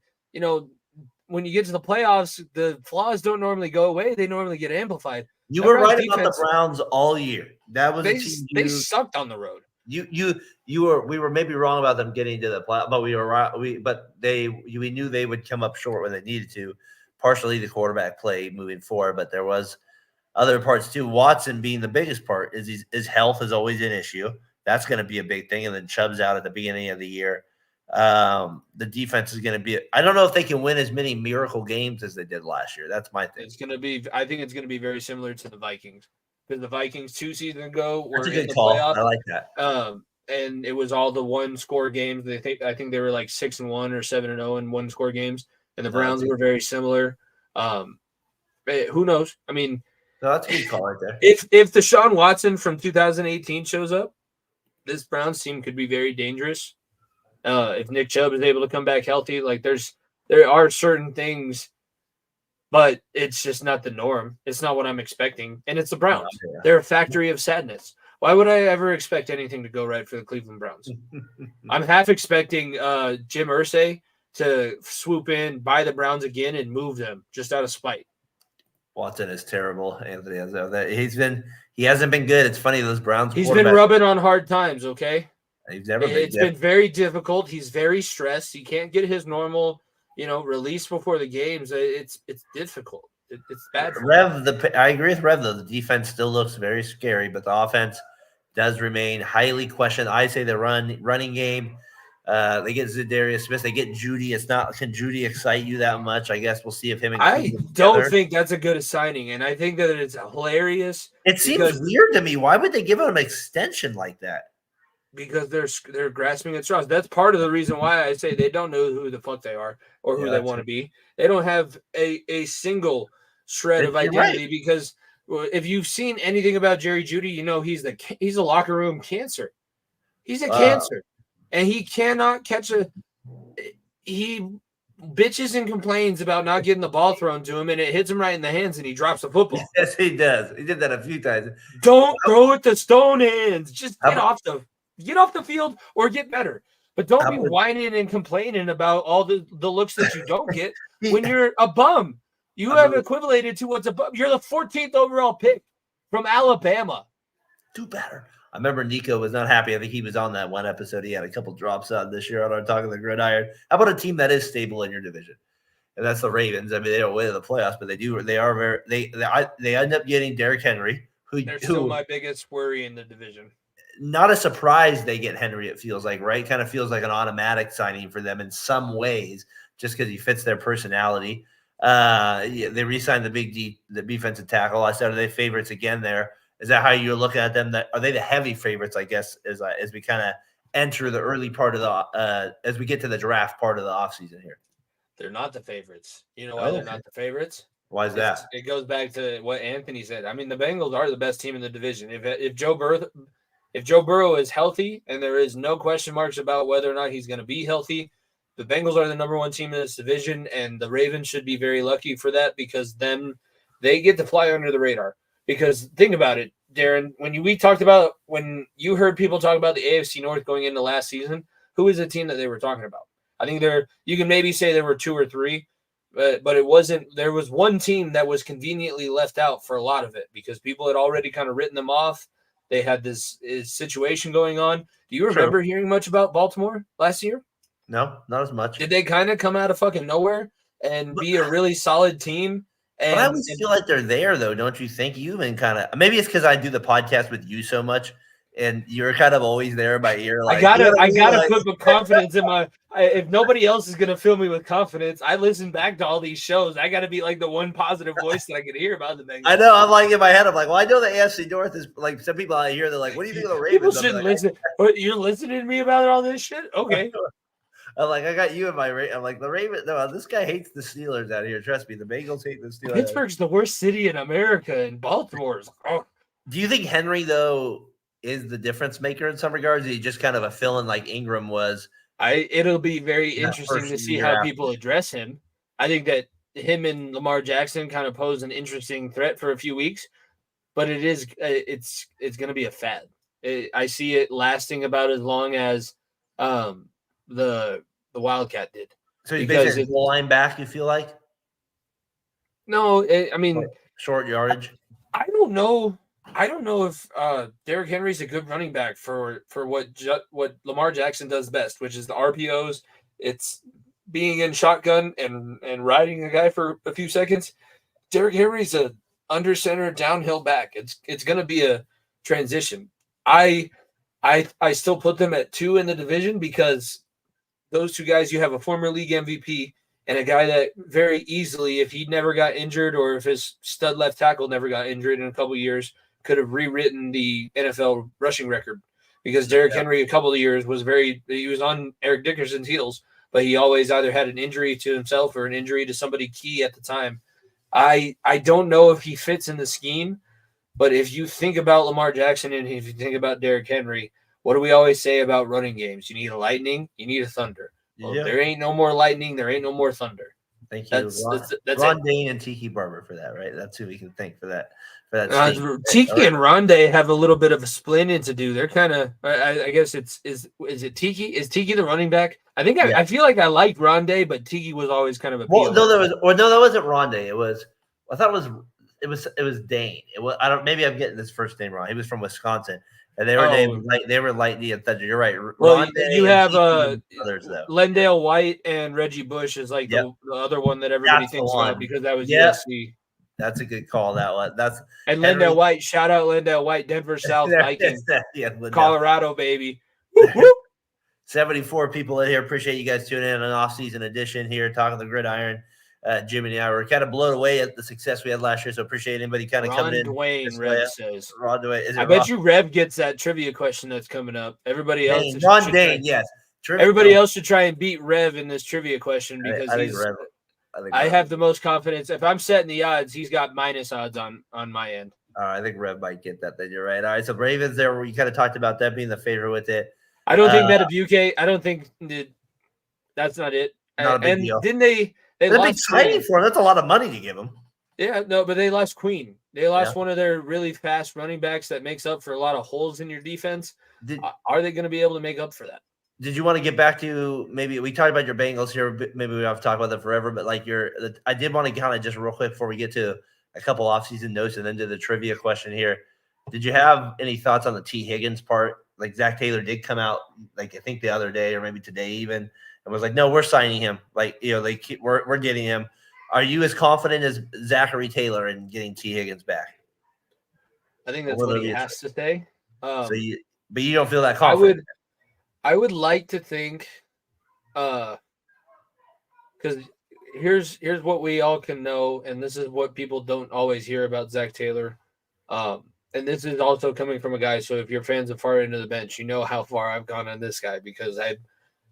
when you get to the playoffs, the flaws don't normally go away. They normally get amplified. You were right about the Browns all year. That was they sucked on the road. We were maybe wrong about them getting to the playoffs, but we were right. We knew they would come up short when they needed to. Partially the quarterback play moving forward, but there was other parts too. Watson being the biggest part is his health is always an issue. That's going to be a big thing. And then Chubb's out at the beginning of the year. The defense is going to be. I don't know if they can win as many miracle games as they did last year. That's my thing. I think it's going to be very similar to the Vikings, because the Vikings 2 seasons ago were in the call. playoffs. I like that. and it was all the one-score games. I think they were like 6-1 or 7-0 in one-score games, and the Browns were very similar. Who knows? I mean, no, that's a good call right there. If Deshaun Watson from 2018 shows up, this Browns team could be very dangerous. If Nick Chubb is able to come back healthy, like there are certain things, but it's just not the norm. It's not what I'm expecting, and it's the Browns. Yeah. They're a factory of sadness. Why would I ever expect anything to go right for the Cleveland Browns? I'm half expecting Jim Irsay to swoop in, buy the Browns again, and move them just out of spite. Watson is terrible, Anthony. He hasn't been good. It's funny, those Browns. He's been rubbing on hard times, okay? He's never been. It's been very difficult. He's very stressed. He can't get his normal, release before the games. It's difficult. It's bad. I agree with Rev, though. The defense still looks very scary, but the offense does remain highly questioned. I say the running game. They get Zadarius Smith. They get Judy. Can Judy excite you that much? I guess we'll see if him and I don't think that's a good signing, and I think that it's hilarious. It seems weird to me. Why would they give him an extension like that? Because they're grasping at straws. That's part of the reason why I say they don't know who the fuck they are or who they want to be. They don't have a single shred of identity, because if you've seen anything about Jerry Jeudy, he's a locker room cancer. He's a cancer. And he cannot catch he bitches and complains about not getting the ball thrown to him, and it hits him right in the hands, and he drops the football. Yes, he does. He did that a few times. Don't throw it to stone hands. Just get off the field or get better. But don't be whining and complaining about all the looks that you don't get when you're a bum. You have equivalated to what's a bum. You're the 14th overall pick from Alabama. Do better. I remember Nico was not happy. I think he was on that one episode. He had a couple drops on this year on our Talkin the Gridiron. How about a team that is stable in your division? And that's the Ravens. I mean, they don't win the playoffs, but they end up getting Derrick Henry, They're still my biggest worry in the division. Not a surprise they get Henry, it feels like, right? Kind of feels like an automatic signing for them in some ways, just because he fits their personality. They re-signed the defensive tackle. I said, are they favorites again there? Is that how you're looking at them? Are they the heavy favorites, I guess, as we kind of enter the early part of as we get to the draft part of the offseason here? They're not the favorites. You know why they're not the favorites? Why is that? It goes back to what Anthony said. I mean, the Bengals are the best team in the division. If Joe Burrow is healthy, and there is no question marks about whether or not he's going to be healthy, the Bengals are the number one team in this division, and the Ravens should be very lucky for that, because then they get to fly under the radar. Because think about it, Darren, when you heard people talk about the AFC North going into last season, who is the team that they were talking about? I think you can maybe say there were two or three, but it wasn't. There was one team that was conveniently left out for a lot of it, because people had already kind of written them off. They had this situation going on. Do you remember hearing much about Baltimore last year? No, not as much. Did they kind of come out of fucking nowhere and be a really solid team? But I always feel like they're there, though, don't you think? You even kind of, maybe it's because I do the podcast with you so much, and you're kind of always there by ear. Like, I gotta put the confidence in my. If nobody else is gonna fill me with confidence, I listen back to all these shows. I gotta be like the one positive voice that I can hear about the Bengals. I know. I'm like in my head. I'm like, well, I know the AFC North is like some people out here. They're like, what do you think of the Ravens? People shouldn't listen. But you're listening to me about all this shit? Okay. I'm like, I got you in my I'm like, the Ravens. No, this guy hates the Steelers out here. Trust me, the Bengals hate the Steelers. Pittsburgh's the worst city in America, and Baltimore's. Oh. Do you think Henry, though, is the difference maker in some regards? Is he just kind of a fill-in like Ingram was? It'll be very interesting to see how people address him. I think that him and Lamar Jackson kind of pose an interesting threat for a few weeks, but it's going to be a fad. I see it lasting about as long as the Wildcat did. So you basically line back, you feel like? No, I mean short yardage. I don't know if Derrick Henry's a good running back for what Lamar Jackson does best, which is the RPOs. It's being in shotgun and riding a guy for a few seconds. Derrick Henry's a under center downhill back. It's going to be a transition. I still put them at 2 in the division, because those two guys, you have a former league MVP and a guy that very easily, if he never got injured or if his stud left tackle never got injured in a couple of years, could have rewritten the NFL rushing record. because Derrick Henry a couple of years he was on Eric Dickerson's heels, but he always either had an injury to himself or an injury to somebody key at the time. I don't know if he fits in the scheme, but if you think about Lamar Jackson and if you think about Derrick Henry, what do we always say about running games? You need a lightning, you need a thunder. Well, there ain't no more lightning, there ain't no more thunder. Thank you. That's Ron Dane and Tiki Barber for that, right? That's who we can thank for that. Tiki and Rondé have a little bit of a splitting to do. They're kind of, I guess is it Tiki? Is Tiki the running back? I think I feel like I liked Rondé, but Tiki was always kind of a. Well, no, that wasn't Rondé. I thought it was Dane. Maybe I'm getting this first name wrong. He was from Wisconsin. And they were named Lightning and Thunder. You're right. Well, you have Lendale White and Reggie Bush is like the other one that everybody thinks about because that was USC. That's a good call. That one. And Lendale White. Shout out Lendale White, Denver South Vikings, Colorado baby. 74 people in here. Appreciate you guys tuning in on an off-season edition here, Talking the Gridiron. Jimmy and I were kind of blown away at the success we had last year, so appreciate anybody kind of coming in. Dwayne, Rev says. Ron Dwayne. I bet you Rev gets that trivia question that's coming up. Everybody else. Ron Dane, yes. Everybody else should try and beat Rev in this trivia question because I have the most confidence. If I'm setting the odds, he's got minus odds on my end. I think Rev might get that. Then you're right. All right, so Ravens there. We kind of talked about that being the favorite with it. I don't think Metabuke. I don't think that's not it. Not a big deal. Didn't they? They'd be signing for him. That's a lot of money to give him. Yeah, no, but they lost Queen. They lost one of their really fast running backs that makes up for a lot of holes in your defense. Are they going to be able to make up for that? Did you want to get back to maybe we talked about your Bengals here? Maybe we don't have to talk about that forever, but like I did want to kind of just real quick before we get to a couple offseason notes and then to the trivia question here. Did you have any thoughts on the T. Higgins part? Like Zach Taylor did come out, like I think the other day or maybe today even. And was like, no, we're signing him. Like, we're getting him. Are you as confident as Zachary Taylor in getting T. Higgins back? I think that's what he has to say. But you don't feel that confident. I would like to think, because here's what we all can know, and this is what people don't always hear about Zach Taylor. And this is also coming from a guy. So if you're fans of Far End of the Bench, you know how far I've gone on this guy because I'm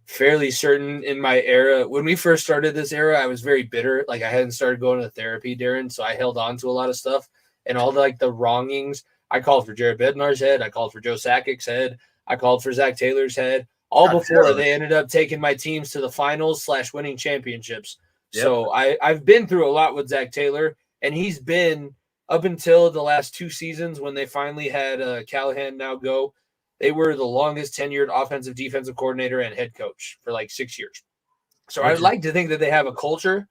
fairly certain in my era. When we first started this era, I was very bitter. Like I hadn't started going to therapy, Darren, so I held on to a lot of stuff and all the wrongings. I called for Jared Bednar's head. I called for Joe Sakic's head. I called for Zach Taylor's head. All before they ended up taking my teams to the finals / winning championships. Yep. So I've been through a lot with Zach Taylor, and he's been up until the last 2 seasons when they finally had Callahan now go. They were the longest tenured offensive defensive coordinator and head coach for like 6 years. So I'd like to think that they have a culture.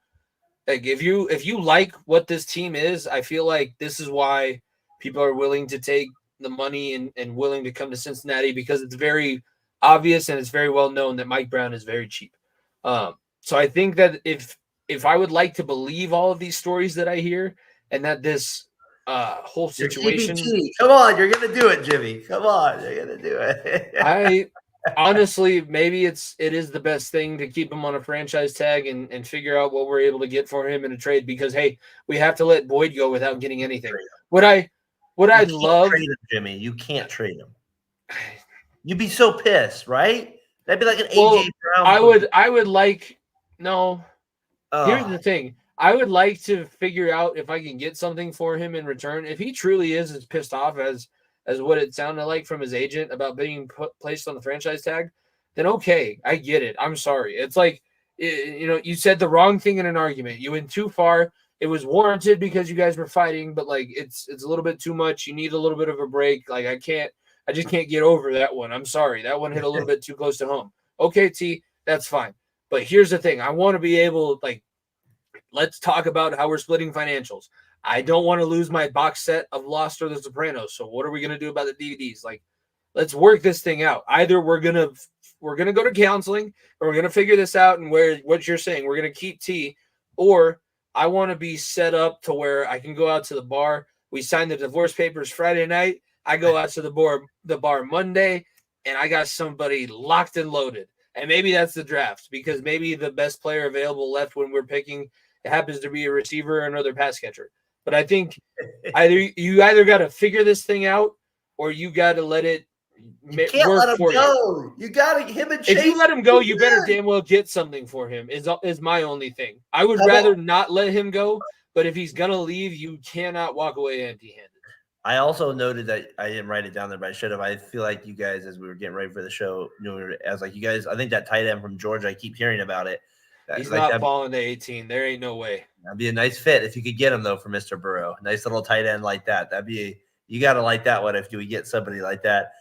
Like if you like what this team is, I feel like this is why people are willing to take the money and willing to come to Cincinnati because it's very obvious and it's very well known that Mike Brown is very cheap. So I think that if I would like to believe all of these stories that I hear and that this whole situation. Come on, you're gonna do it, Jimmy. Come on, you're gonna do it. I honestly, maybe it is the best thing to keep him on a franchise tag and figure out what we're able to get for him in a trade because hey, we have to let Boyd go without getting anything. What I'd love, trade him, Jimmy. You can't trade him. You'd be so pissed, right? That'd be like an AJ Brown. I would like no. Here's the thing. I would like to figure out if I can get something for him in return. If he truly is as pissed off as what it sounded like from his agent about being placed on the franchise tag, then okay, I get it. I'm sorry. It's like, you said the wrong thing in an argument. You went too far. It was warranted because you guys were fighting, but like it's a little bit too much. You need a little bit of a break. Like I just can't get over that one. I'm sorry. That one hit a little bit too close to home. Okay, T, that's fine. But here's the thing. I want to be able let's talk about how we're splitting financials. I don't want to lose my box set of Lost or The Sopranos. So what are we going to do about the DVDs? Like, let's work this thing out. Either we're going to go to counseling or we're going to figure this out and what you're saying, we're going to keep T, or I want to be set up to where I can go out to the bar. We sign the divorce papers Friday night. I go out to the bar Monday and I got somebody locked and loaded. And maybe that's the draft because maybe the best player available left when we're picking it happens to be a receiver or another pass catcher. But I think you either got to figure this thing out or you got to let it You can't let him go. You got him and Chase. If you let him go, you better damn well get something for him. Is my only thing. I would rather not let him go, but if he's gonna leave, you cannot walk away empty-handed. I also noted that I didn't write it down there, but I should have. I feel like you guys, as we were getting ready for the show, I was like, you guys, I think that tight end from Georgia, I keep hearing about it. He's not falling to 18. There ain't no way. That'd be a nice fit if you could get him, though, for Mr. Burrow. Nice little tight end like that. You got to like that one if you would get somebody like that.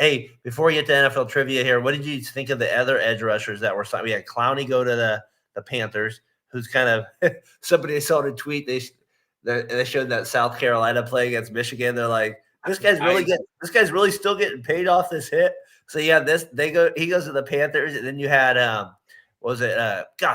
Hey, before we get to NFL trivia here, what did you think of the other edge rushers that were signed? We had Clowney go to the Panthers, who's kind of somebody I saw in a tweet. They showed that South Carolina play against Michigan. They're like, this guy's really still getting paid off this hit. So yeah, he goes to the Panthers, and then you had the guy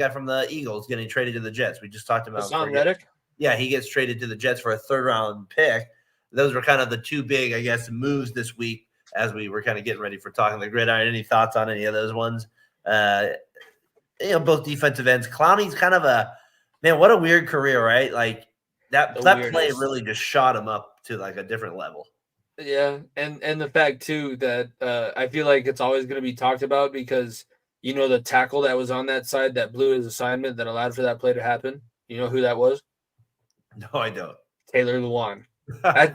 from the Eagles getting traded to the Jets. We just talked about Haason Reddick. Yeah, he gets traded to the Jets for a 3rd-round pick. Those were kind of the two big, I guess, moves this week as we were kind of getting ready for Talking the Gridiron. Any thoughts on any of those ones? Both defensive ends. Clowney's kind of man, what a weird career, right? Like that play really just shot him up to like a different level. Yeah, and the fact too that I feel like it's always going to be talked about because the tackle that was on that side that blew his assignment that allowed for that play to happen. You know who that was? No, I don't. Taylor Lewan.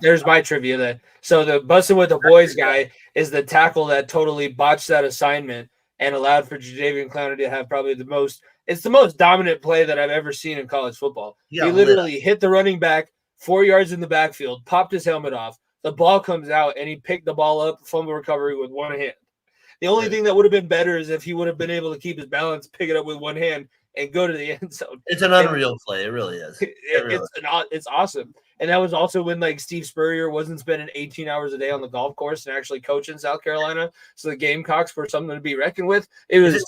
There's my trivia. So the busting with the boys guy is the tackle that totally botched that assignment and allowed for Jadeveon Clowney to have probably the most dominant play that I've ever seen in college football. He literally hit the running back 4 yards in the backfield, popped his helmet off. The ball comes out, and he picked the ball up, fumble recovery with one hand. The only thing that would have been better is if he would have been able to keep his balance, pick it up with one hand, and go to the end zone. It's an unreal play. It really is. It's awesome. And that was also when Steve Spurrier wasn't spending 18 hours a day on the golf course and actually coaching South Carolina. So the Gamecocks were something to be reckoned with. It was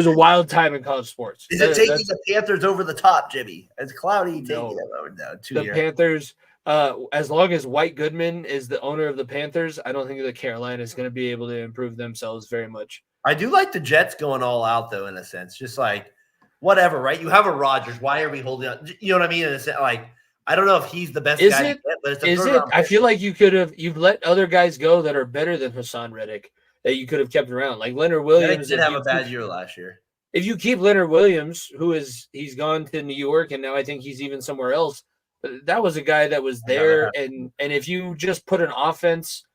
a wild time in college sports. Is it taking the Panthers over the top, Jimmy? Is Clowney taking them over now? The Panthers, as long as White Goodman is the owner of the Panthers, I don't think that Carolina is going to be able to improve themselves very much. I do like the Jets going all out, though, in a sense. Just like, whatever, right? You have a Rodgers. Why are we holding on? You know what I mean? In a sense, like, I don't know if he's the best guy to get, but it's a third round pick. I feel like you've let other guys go that are better than Haason Reddick that you could have kept around. Like Leonard Williams. He did have a bad year last year. If you keep Leonard Williams, he's gone to New York, and now I think he's even somewhere else. But that was a guy that was there, and if you just put an offense,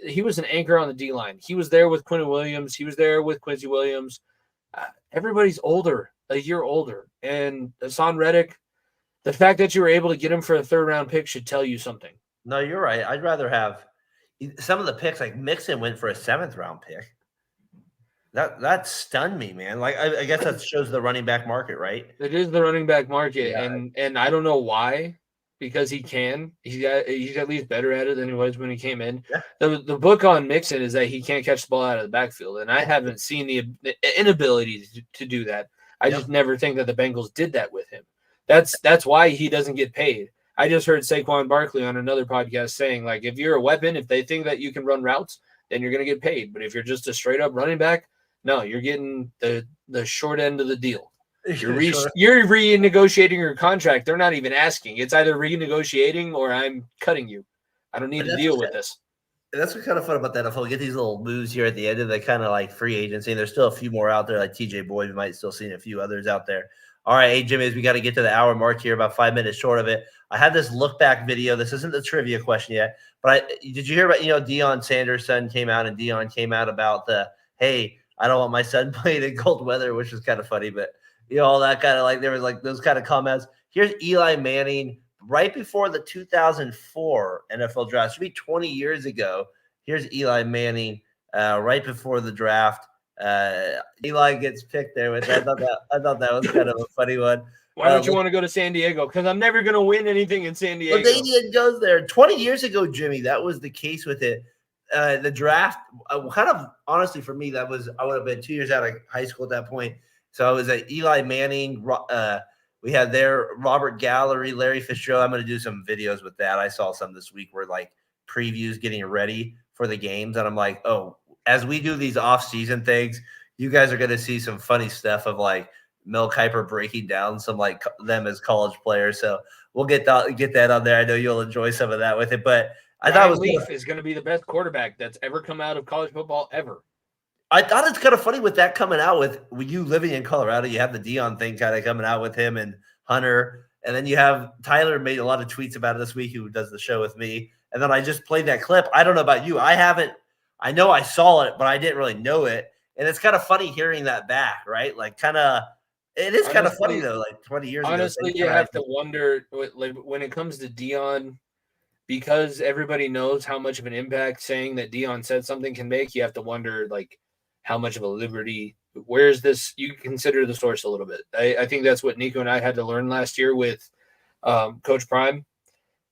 he was an anchor on the D-line. He was there with Quentin Williams. He was there with Quincy Williams. Everybody's a year older. And Haason Reddick, the fact that you were able to get him for a 3rd-round pick should tell you something. No, you're right. I'd rather have some of the picks, like Mixon went for a 7th-round pick. That stunned me, man. Like I guess that shows the running back market, right? It is the running back market, and I don't know why, because he can. He's at least better at it than he was when he came in. Yeah. The book on Mixon is that he can't catch the ball out of the backfield, and I haven't seen the inability to do that. I just never think that the Bengals did that with him. That's why he doesn't get paid. I just heard Saquon Barkley on another podcast saying, like, if you're a weapon, if they think that you can run routes, then you're going to get paid. But if you're just a straight up running back, no, you're getting the short end of the deal. You're renegotiating your contract. They're not even asking. It's either renegotiating or I'm cutting you. I don't need to deal with this. That's what's kind of fun about that. If we get these little moves here at the end of the kind of like free agency, and there's still a few more out there, like TJ Boyd. We might still see a few others out there. All right, hey, Jimmy, as we got to get to the hour mark here, about 5 minutes short of it. I had this look back video. This isn't the trivia question yet, but did you hear about, Deion Sanders' son came out, and Deion came out about hey, I don't want my son playing in cold weather, which was kind of funny, but all that kind of there was like those kind of comments. Here's Eli Manning right before the 2004 NFL draft. It should be 20 years ago. Here's Eli Manning right before the draft. Eli gets picked there. I thought that was kind of a funny one. Why don't you want to go to San Diego? Because I'm never going to win anything in San Diego. But they didn't go there. 20 years ago, Jimmy, that was the case with it. The draft, kind of honestly for me, I would have been 2 years out of high school at that point. So I was at Eli Manning. We had there Robert Gallery, Larry Fitzgerald. I'm going to do some videos with that. I saw some this week where like previews getting ready for the games. And I'm like, oh, as we do these off-season things, you guys are going to see some funny stuff of like Mel Kiper breaking down some like them as college players. So we'll get that on there. I know you'll enjoy some of that with it. But I thought it was Leaf is going to be the best quarterback that's ever come out of college football ever. I thought it's kind of funny with that coming out with you living in Colorado. You have the Dion thing kind of coming out with him and Hunter. And then you have Tyler made a lot of tweets about it this week, who does the show with me. And then I just played that clip. I don't know about you. I know I saw it, but I didn't really know it. And it's kind of funny hearing that back, right? Like it is kind of funny though, like 20 years ago. Honestly, you have to wonder, like, when it comes to Dion, because everybody knows how much of an impact saying that Dion said something can make, you have to wonder, like, how much of a liberty, where's this, you consider the source a little bit. I think that's what Nico and I had to learn last year with Coach Prime.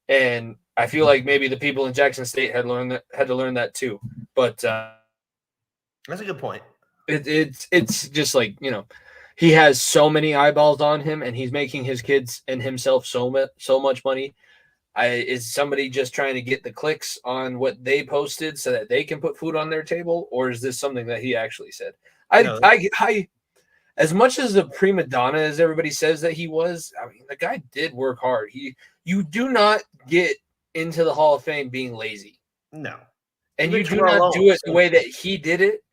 And I feel like maybe the people in Jackson State had to learn that too. But that's a good point. It's just like, he has so many eyeballs on him, and he's making his kids and himself so much money. Is somebody just trying to get the clicks on what they posted so that they can put food on their table, or is this something that he actually said? I as much as a prima donna as everybody says that he was, I mean, the guy did work hard. You do not get into the Hall of Fame being lazy. No. And you do not do it the way that he did it.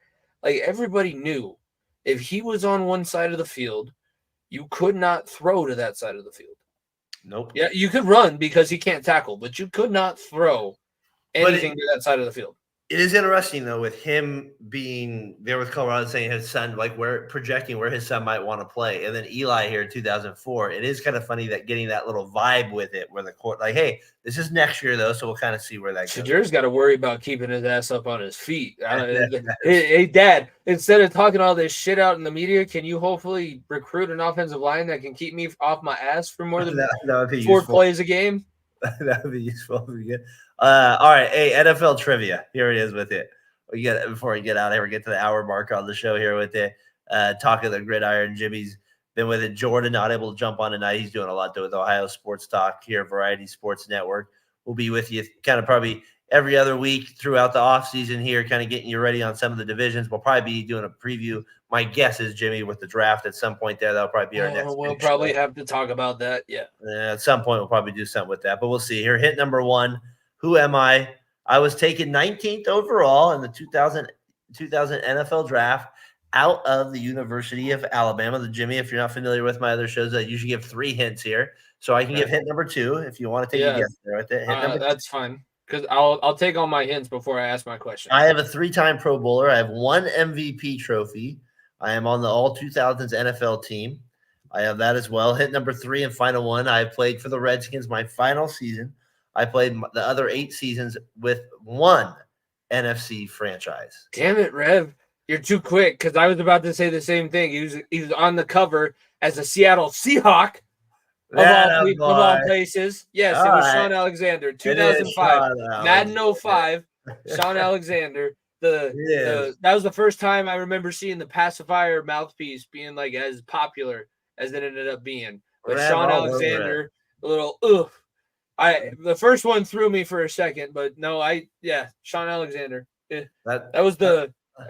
Like, everybody knew if he was on one side of the field, you could not throw to that side of the field. Nope. Yeah, you could run because he can't tackle, but you could not throw anything to that side of the field. It is interesting, though, with him being there with Colorado, saying his son, like, projecting where his son might want to play. And then Eli here in 2004. It is kind of funny that getting that little vibe with it, where the court, like, hey, this is next year, though, so we'll kind of see where that goes. Shadir's got to worry about keeping his ass up on his feet. Hey, Dad, instead of talking all this shit out in the media, can you hopefully recruit an offensive line that can keep me off my ass for more than that 4 plays a game? That would be useful. All right. Hey, NFL trivia. Here it is with it. Before we get out of here, we get to the hour mark on the show here with it. Talkin the Gridiron. Jimmy's been with it. Jordan, not able to jump on tonight. He's doing a lot with Ohio Sports Talk here, Variety Sports Network. We'll be with you kind of probably every other week throughout the offseason here, kind of getting you ready on some of the divisions. We'll probably be doing a preview. My guess is, Jimmy, with the draft at some point there, that'll probably be our next. We'll probably have to talk about that. Yeah. At some point, we'll probably do something with that, but we'll see. Here, hit number 1. Who am I? I was taken 19th overall in the 2000 NFL draft out of the University of Alabama. The Jimmy, if you're not familiar with my other shows, I usually give 3 hints here. So I can give hint number 2 if you want to take a guess there. Right? That's fine. Because I'll take all my hints before I ask my question. I have a 3-time Pro Bowler. I have 1 MVP trophy. I am on the All 2000s NFL team. I have that as well. Hit number 3 and final one. I played for the Redskins my final season. I played the other 8 seasons with 1 NFC franchise. Damn it, Rev. You're too quick, because I was about to say the same thing. He was on the cover as a Seattle Seahawk. Of all places. Yes, it was Sean Alexander, 2005. Madden 05, Sean Alexander. That was the first time I remember seeing the pacifier mouthpiece being like as popular as it ended up being. But Sean Alexander, a little the first one threw me for a second, but no, Sean Alexander. That was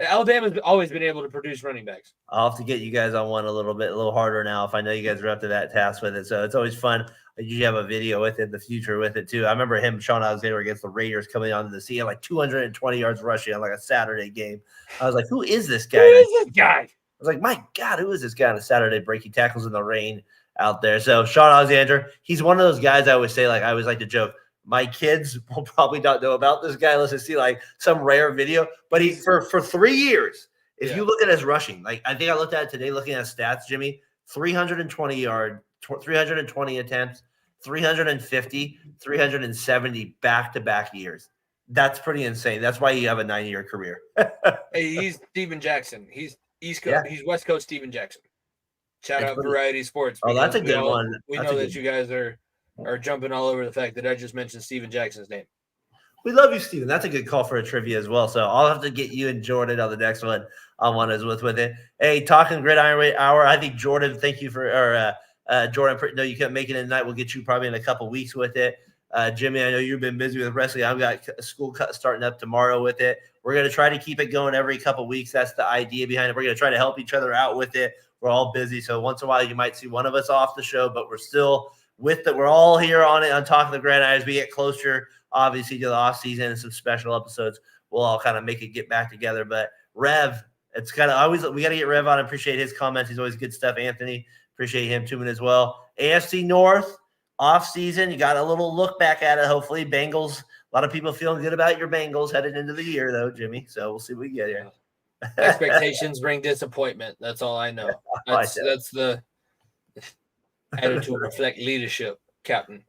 Alabama's always been able to produce running backs. I'll have to get you guys on one a little harder now if I know you guys are up to that task with it. So it's always fun. I usually have a video with it in the future with it too. I remember Sean Alexander against the Raiders coming onto the scene like 220 yards rushing on like a Saturday game. I was like, who is this guy? I was like, my God, who is this guy on a Saturday breaking tackles in the rain out there? So Sean Alexander, he's one of those guys I always say, like I always like to joke, my kids will probably not know about this guy unless they see like some rare video. But he for 3 years, if you look at his rushing, like I think I looked at it today, looking at stats, Jimmy, 320 attempts, 350, 370 back-to-back years. That's pretty insane. That's why you have a 9-year career. Hey, he's Steven Jackson. He's East Coast. Yeah. He's West Coast Steven Jackson. Shout out Variety Sports. Oh, that's a good one. We know that you guys are jumping all over the fact that I just mentioned Steven Jackson's name. We love you, Steven. That's a good call for a trivia as well. So I'll have to get you and Jordan on the next one. On one as with it. Hey, Talking Gridiron Hour. I think Jordan, thank you for Jordan. No, you couldn't make it tonight. We'll get you probably in a couple weeks with it. Jimmy, I know you've been busy with wrestling. I've got a school starting up tomorrow with it. We're going to try to keep it going every couple weeks. That's the idea behind it. We're going to try to help each other out with it. We're all busy. So once in a while, you might see one of us off the show, but we're still we're all here on it on Talking the Gridiron as we get closer, obviously, to the off season and some special episodes. We'll all kind of make it get back together. But Rev, it's kind of always we got to get Rev on. I appreciate his comments. He's always good stuff. Anthony, appreciate him tuning as well. AFC North off season. You got a little look back at it. Hopefully, Bengals. A lot of people feeling good about your Bengals headed into the year, though, Jimmy. So we'll see what we get here. Expectations bring disappointment. That's all I know. That's the attitude reflect leadership, Captain.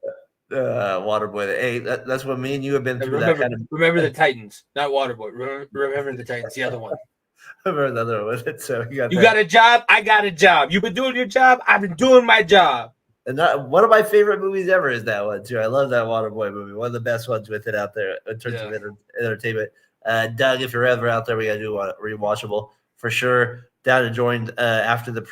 Waterboy. Hey, that's what me and you have been through. Remember the Titans, not Waterboy. Remember the Titans, the other one. Remember the other one. So you got a job. I got a job. You've been doing your job. I've been doing my job. And one of my favorite movies ever is that one too. I love that Waterboy movie. One of the best ones with it out there in terms of entertainment. Doug, if you're ever out there, we got to do a rewatchable for sure. Down to join after the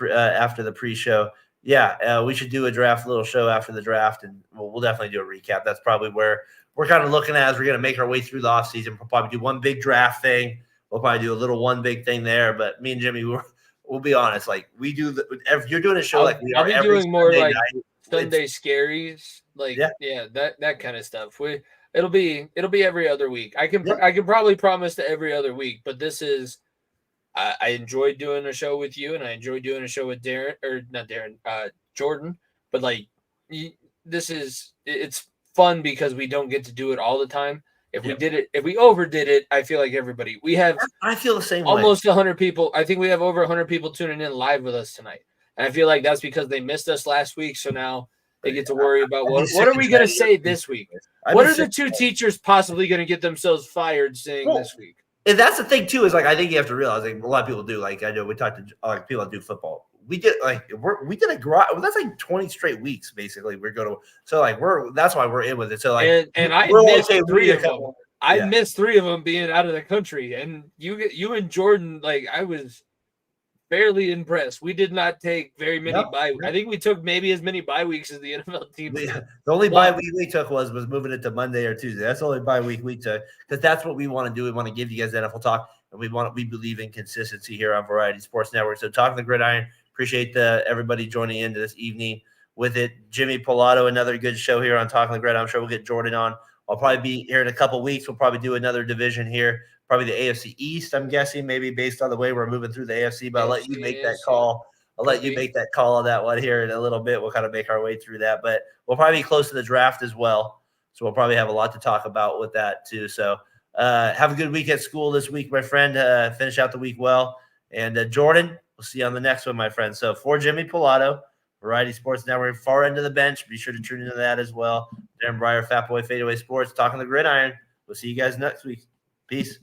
pre-show. Yeah, we should do a draft little show after the draft, and we'll definitely do a recap. That's probably where we're kind of looking at as we're going to make our way through the offseason. We'll probably do one big draft thing. We'll probably do a little one big thing there. But me and Jimmy, we'll be honest. Like we do, if you're doing a show like we are, I'll be doing more Sunday like night, Sunday scaries, like that kind of stuff. It'll be every other week. I can probably promise to every other week, but this is. I enjoyed doing a show with you, and I enjoyed doing a show with Jordan. But like, it's fun because we don't get to do it all the time. If we overdid it, I feel like I feel the same almost 100 people. I think we have over 100 people tuning in live with us tonight. And I feel like that's because they missed us last week. So now they get to worry about what are we going to say this week? What are the two teachers possibly going to get themselves fired saying this week? And that's the thing too, is like I think you have to realize like a lot of people do. Like I know we talked to like people that do football. We did a garage. That's like 20 straight weeks basically. That's why we're in with it. So like and I missed 3 of them. I missed 3 of them being out of the country, and you and Jordan, like I was fairly impressed. We did not take very many bye. I think we took maybe as many bye weeks as the NFL team. The only bye week we took was moving it to Monday or Tuesday. That's the only bye week we took because that's what we want to do. We want to give you guys NFL talk, and we believe in consistency here on Variety Sports Network. So Talking the Gridiron, appreciate everybody joining into this evening with it. Jimmy Pilato, another good show here on Talking the Gridiron. I'm sure we'll get Jordan on. I'll probably be here in a couple weeks. We'll probably do another division here. Probably the AFC East, I'm guessing, maybe based on the way we're moving through the AFC. But I'll let you make that call. I'll let you make that call on that one here in a little bit. We'll kind of make our way through that. But we'll probably be close to the draft as well. So we'll probably have a lot to talk about with that too. So have a good week at school this week, my friend. Finish out the week well. And Jordan, we'll see you on the next one, my friend. So for Jimmy Pilato, Variety Sports Network, far end of the bench. Be sure to tune into that as well. Darren Breyer, Fat Boy Fadeaway Sports, Talking the Gridiron. We'll see you guys next week. Peace.